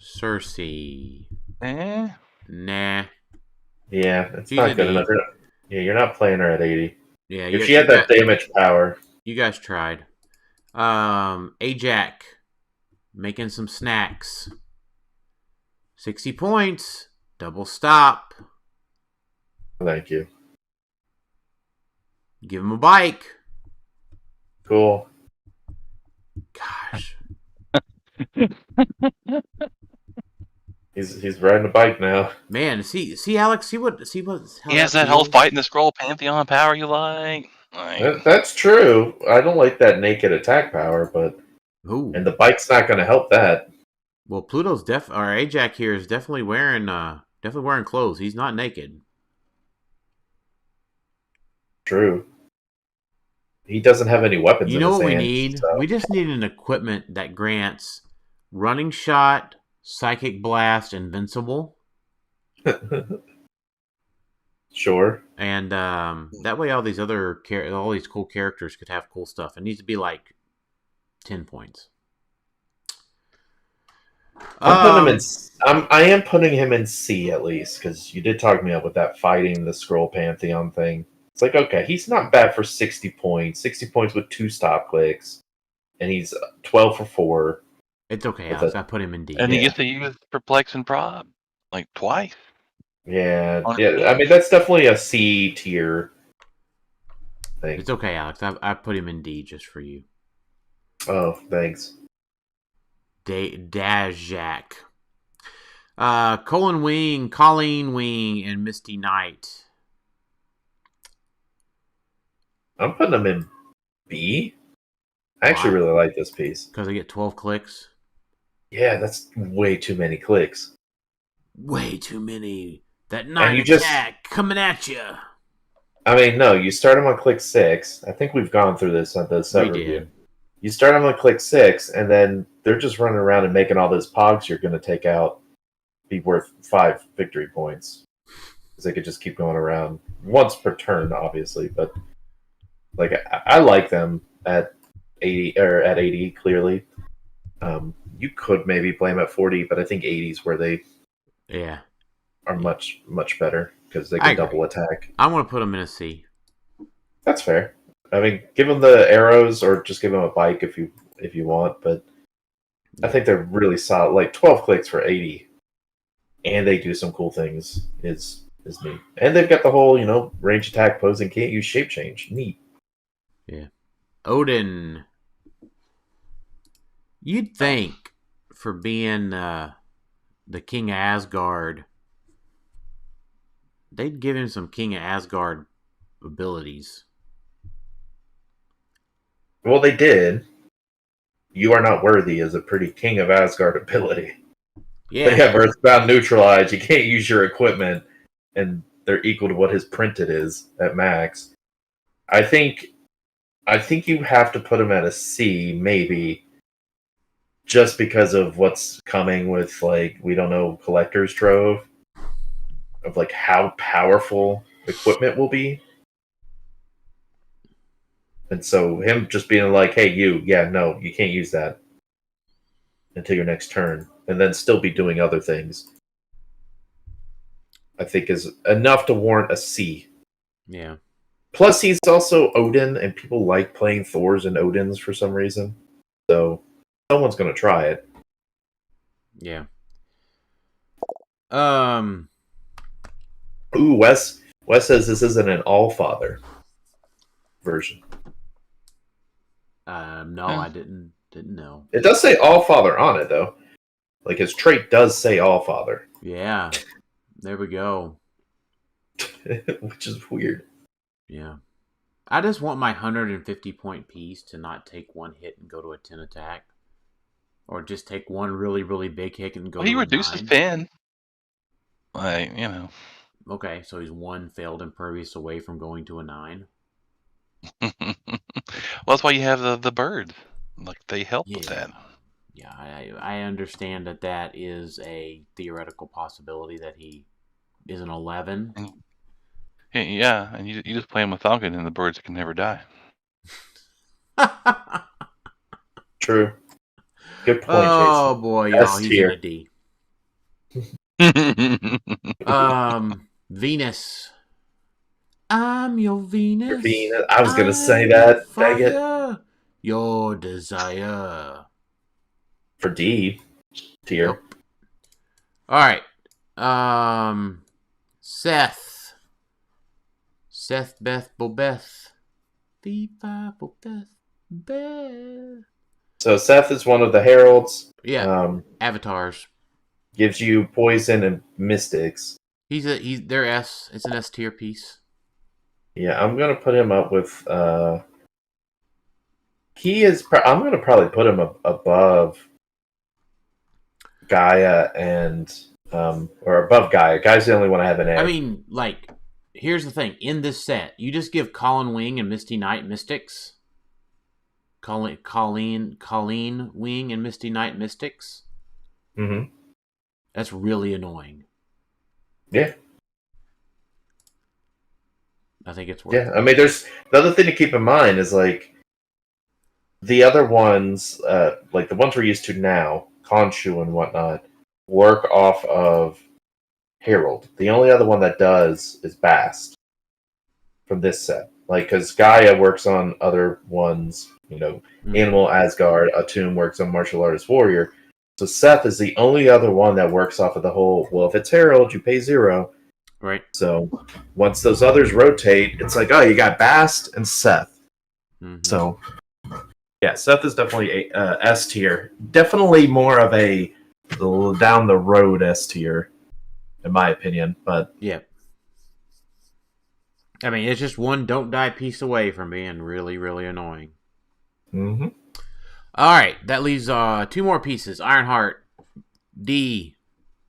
Cersei. Nah. Yeah, it's She's not an good E. enough. Yeah, you're not playing her at 80. Yeah, If she had that damage power. You guys tried. Ajax making some snacks. 60 points. Double stop. Thank you. Give him a bike. Cool. Gosh. He's riding a bike now. Man, see Alex, see how He has that whole fight in the scroll pantheon power you like. That's true. I don't like that naked attack power, but Ooh. and the bike's not going to help that. Well, Pluto's or Ajax here is definitely wearing clothes. He's not naked. True. He doesn't have any weapons. You in know his what we hands, need? so. We just need an equipment that grants running shot, psychic blast, invincible. Sure. And that way, all these cool characters could have cool stuff. It needs to be like 10 points. I am putting him in C at least, because you did talk me up with that fighting the scroll pantheon thing. It's like, okay, he's not bad for 60 points. 60 points with 2 stop clicks, and he's 12 for 4. It's okay, Alex. I put him in D. And he gets to use Perplex and Prob like twice. Yeah. I mean, that's definitely a C tier thing. It's okay, Alex. I put him in D just for you. Oh, thanks. Dajak. Colleen Wing, and Misty Knight. I'm putting them in B. I actually really like this piece. Because I get 12 clicks? Yeah, that's way too many clicks. Way too many. That 9 attack coming at you. I mean, no, you start them on click 6. I think we've gone through this on the sub review. You start them on click 6, and then they're just running around and making all those pogs you're going to take out be worth 5 victory points. Because they could just keep going around once per turn, obviously. But like, I like them at 80 or at 80 clearly. You could maybe play them at 40, but I think 80 is where they are much better because they can double attack. I want to put them in a C. That's fair. I mean, give them the arrows or just give them a bike if you want, but I think they're really solid. Like 12 clicks for 80, and they do some cool things is neat. And they've got the whole, range attack, posing, can't use shape change. Neat. Yeah. Odin. You'd think for being the King of Asgard, they'd give him some King of Asgard abilities. Well, they did. You are not worthy is a pretty King of Asgard ability. Yeah. They have Earthbound Neutralize. You can't use your equipment, and they're equal to what his printed is at max. I think you have to put him at a C, maybe, just because of what's coming with, like, we don't know, Collector's Trove, of, like, how powerful equipment will be. And so him just being like, hey, you can't use that until your next turn, and then still be doing other things, I think is enough to warrant a C. Yeah. Plus, he's also Odin, and people like playing Thors and Odins for some reason. So someone's going to try it. Yeah. Ooh, Wes says this isn't an Allfather version. No, I didn't know. It does say Allfather on it, though. Like, his trait does say Allfather. Yeah. There we go. Which is weird. Yeah. I just want my 150 point piece to not take one hit and go to a 10 attack. Or just take one really, really big hit and go to a 9. He reduces Finn. Like, Okay, so he's one failed impervious away from going to a 9. Well, that's why you have the bird. Like, they help with that. Yeah, I understand that is a theoretical possibility that he is an 11. Yeah, and you just play him with Falcon, and the birds can never die. True. Good point, Oh, Jason. boy, y'all, he's in a D. Venus. I'm your Venus. Venus. I was gonna say I'm that. your Dang it. fire, your desire. For D tier. Yep. All right. Seth. Seth Beth Bobeth. Viva Bobeth. Beth. So Seth is one of the heralds. Yeah. Avatars. Gives you poison and mystics. He's their S. It's an S tier piece. Yeah, I'm gonna put him up with. He is. I'm gonna probably put him above Gaia and or above Gaia. Gaia's the only one I have an A. I mean, like, here's the thing. In this set, you just give Colin Wing and Misty Knight Mystics. Colleen Wing and Misty Knight Mystics. Mm-hmm. That's really annoying. Yeah. I think it's worth Yeah, it. I mean, there's the other thing to keep in mind is like the other ones, like the ones we're used to now, Khonshu and whatnot, work off of Herald. The only other one that does is Bast from this set. Like, because Gaia works on other ones, Animal, Asgard, Atum works on Martial Artist Warrior. So Seth is the only other one that works off of the whole, well, if it's Herald, you pay 0. Right. So once those others rotate, it's like, oh, you got Bast and Seth. Mm-hmm. So, yeah, Seth is definitely a S tier. Definitely more of a down the road S tier, in my opinion. But yeah, I mean, it's just one don't die piece away from being really, really annoying. Mm-hmm. All right, that leaves 2 more pieces. Ironheart, D,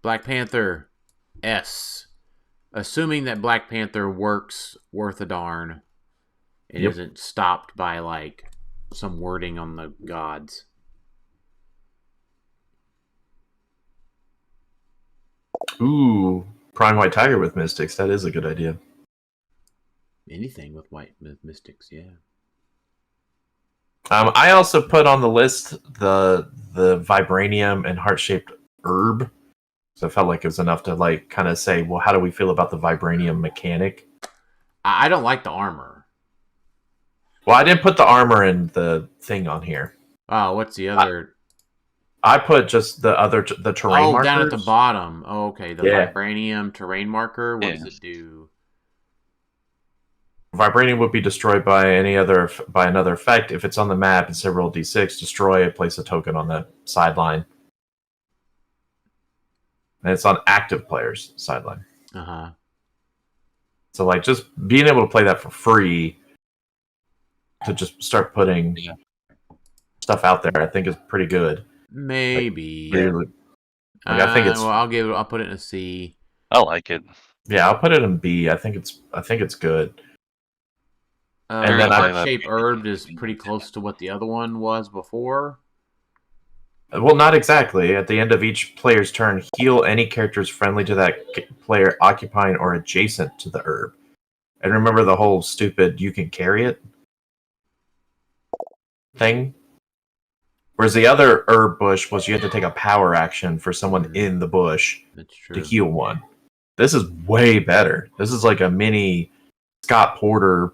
Black Panther, S. Assuming that Black Panther works worth a darn. It isn't stopped by, like, some wording on the gods. Ooh, Prime White Tiger with Mystics. That is a good idea. Anything with white mystics, yeah. I also put on the list the Vibranium and Heart-Shaped Herb. So I felt like it was enough to, like, kind of say, well, how do we feel about the Vibranium mechanic? I don't like the armor. Well, I didn't put the armor and the thing on here. Oh, what's the other? I put just the terrain markers. Down at the bottom. Oh, okay. The Yeah. Vibranium terrain marker. What does it do? Vibranium would be destroyed by another effect. If it's on the map, instead of roll d6, destroy it, place a token on the sideline. And it's on active players' sideline. Uh-huh. So, like, just being able to play that for free to just start putting stuff out there, I think is pretty good. Maybe. I think it's. Well, I'll put it in a C. I like it. Yeah, I'll put it in B. I think it's good. And then Heart-Shaped Herb is pretty close to what the other one was before. Well, not exactly. At the end of each player's turn, heal any characters friendly to that player occupying or adjacent to the herb. And remember the whole stupid you can carry it thing? Whereas the other herb bush was you had to take a power action for someone in the bush to heal one. This is way better. This is like a mini Scott Porter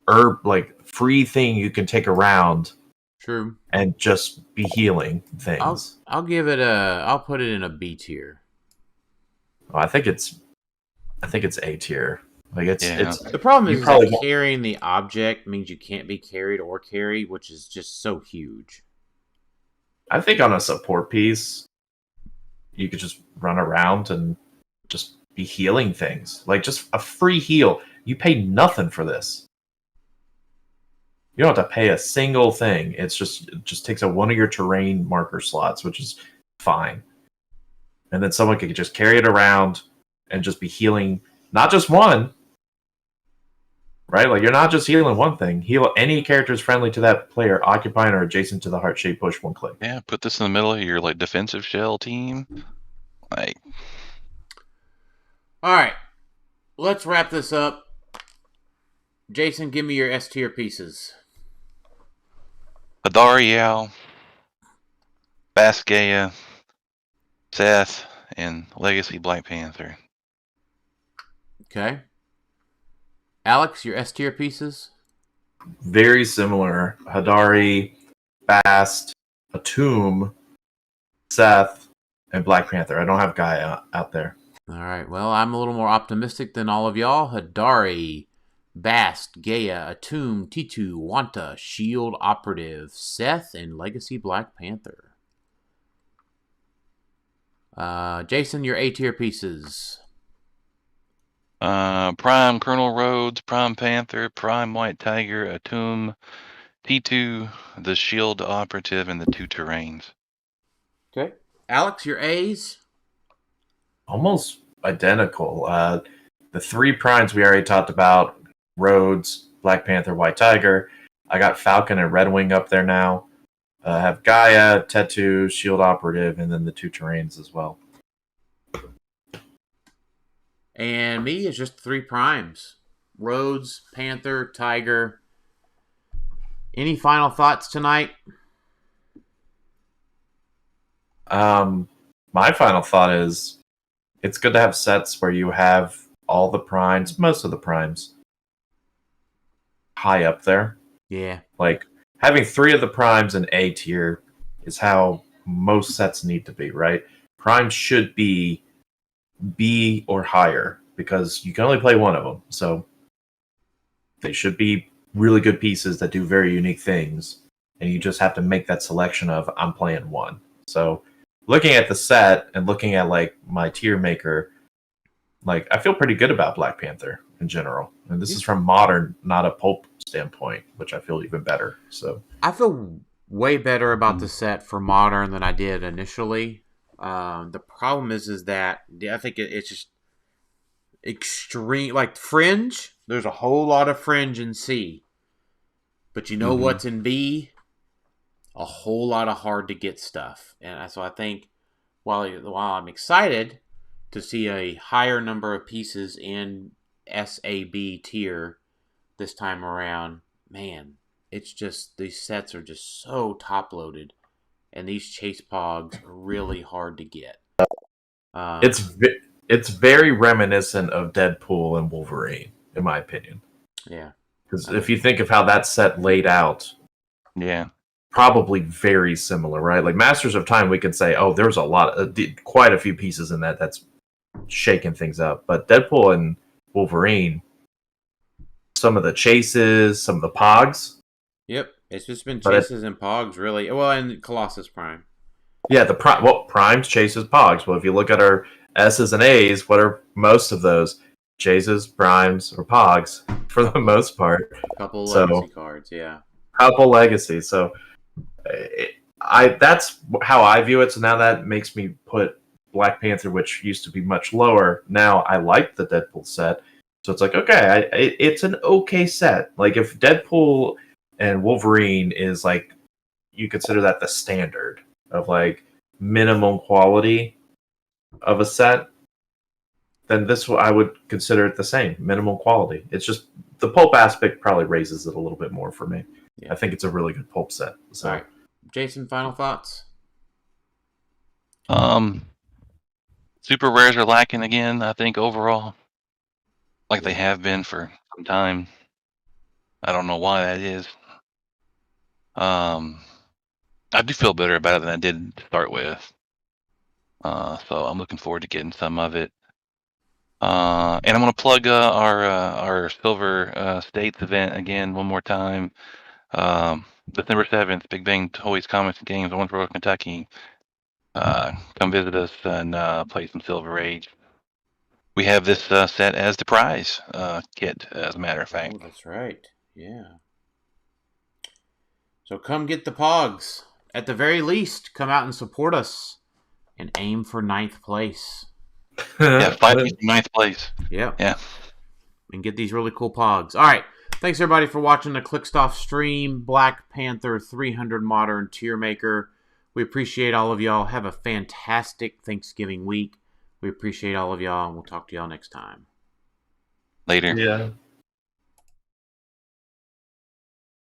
herb, like, free thing you can take around. True. And just be healing things. I'll give it I'll put it in a B tier. Oh, I think it's A tier. Like it's the problem is that carrying the object means you can't be carried or carry, which is just so huge. I think on a support piece, you could just run around and just be healing things. Like, just a free heal. You pay nothing for this. You don't have to pay a single thing. It just takes one of your terrain marker slots, which is fine. And then someone could just carry it around and just be healing, not just one, right? Like, you're not just healing one thing. Heal any characters friendly to that player, occupying or adjacent to the heart-shaped bush, one click. Yeah, put this in the middle of your, like, defensive shell team. Like, all right, let's wrap this up. Jason, give me your S tier pieces. Adariel, Basgaya, Seth, and Legacy Black Panther. Okay. Alex, your S tier pieces? Very similar. Hadari, Bast, Atum, Seth, and Black Panther. I don't have Gaia out there. All right. Well, I'm a little more optimistic than all of y'all. Hadari, Bast, Gaia, Atum, T2, Wanta, Shield Operative, Seth, and Legacy Black Panther. Jason, your A tier pieces. Prime Colonel Rhodes, Prime Panther, Prime White Tiger, Atum, T2, the Shield Operative, and the 2 Terrains. Okay. Alex, your A's? Almost identical. The 3 primes we already talked about, Rhodes, Black Panther, White Tiger. I got Falcon and Red Wing up there now. I have Gaia, Tetu, Shield Operative, and then the 2 Terrains as well. And me is just 3 primes. Rhodes, Panther, Tiger. Any final thoughts tonight? My final thought is it's good to have sets where you have all the primes, most of the primes, high up there. Yeah. Like, having 3 of the primes in A tier is how most sets need to be, right? Primes should be B or higher because you can only play one of them. So they should be really good pieces that do very unique things. And you just have to make that selection of, I'm playing one. So looking at the set and looking at like my Tiermaker, like I feel pretty good about Black Panther in general. And this is from Modern, not a pulp standpoint, which I feel even better. So I feel way better about the set for Modern than I did initially. The problem is that I think it's just extreme. Like Fringe, there's a whole lot of Fringe in C. But you know what's in B? A whole lot of hard to get stuff. And so I think while I'm excited to see a higher number of pieces in SAB tier this time around, man, it's just these sets are just so top loaded, and these chase pogs are really hard to get. It's very reminiscent of Deadpool and Wolverine, in my opinion. Yeah, because if you think of how that set laid out, yeah, probably very similar, right? Like Masters of Time, we could say, oh, there's a lot, quite a few pieces in that's shaking things up. But Deadpool and Wolverine, some of the chases, some of the pogs. Yep, it's just been chases and pogs, really. Well, and Colossus Prime. Yeah, primes, chases, pogs. Well, if you look at our S's and A's, what are most of those? Chases, primes, or pogs, for the most part. A couple legacy cards, yeah. Couple legacy. So that's how I view it. So now that makes me put Black Panther, which used to be much lower. Now I like the Deadpool set. So it's like, okay, it's an okay set. Like if Deadpool and Wolverine is like, you consider that the standard of like minimum quality of a set, then this I would consider it the same, minimum quality. It's just the pulp aspect probably raises it a little bit more for me. Yeah. I think it's a really good pulp set. So. All right, Jason, final thoughts? Super rares are lacking again, I think, overall. Like they have been for some time. I don't know why that is. I do feel better about it than I did to start with. So I'm looking forward to getting some of it. And I'm going to plug our Silver States event again one more time. December 7th, Big Bang Toys, Comics, and Games, Owensboro, Kentucky. Come visit us and play some Silver Age. We have this set as the prize kit, as a matter of fact. Oh, that's right. Yeah. So come get the pogs. At the very least, come out and support us and aim for 9th place. Yeah, fighting for 9th place. Yep. Yeah. And get these really cool pogs. All right. Thanks, everybody, for watching the Clickstuff stream. Black Panther 300 Modern Tiermaker. We appreciate all of y'all. Have a fantastic Thanksgiving week. We appreciate all of y'all, and we'll talk to y'all next time. Later. Yeah.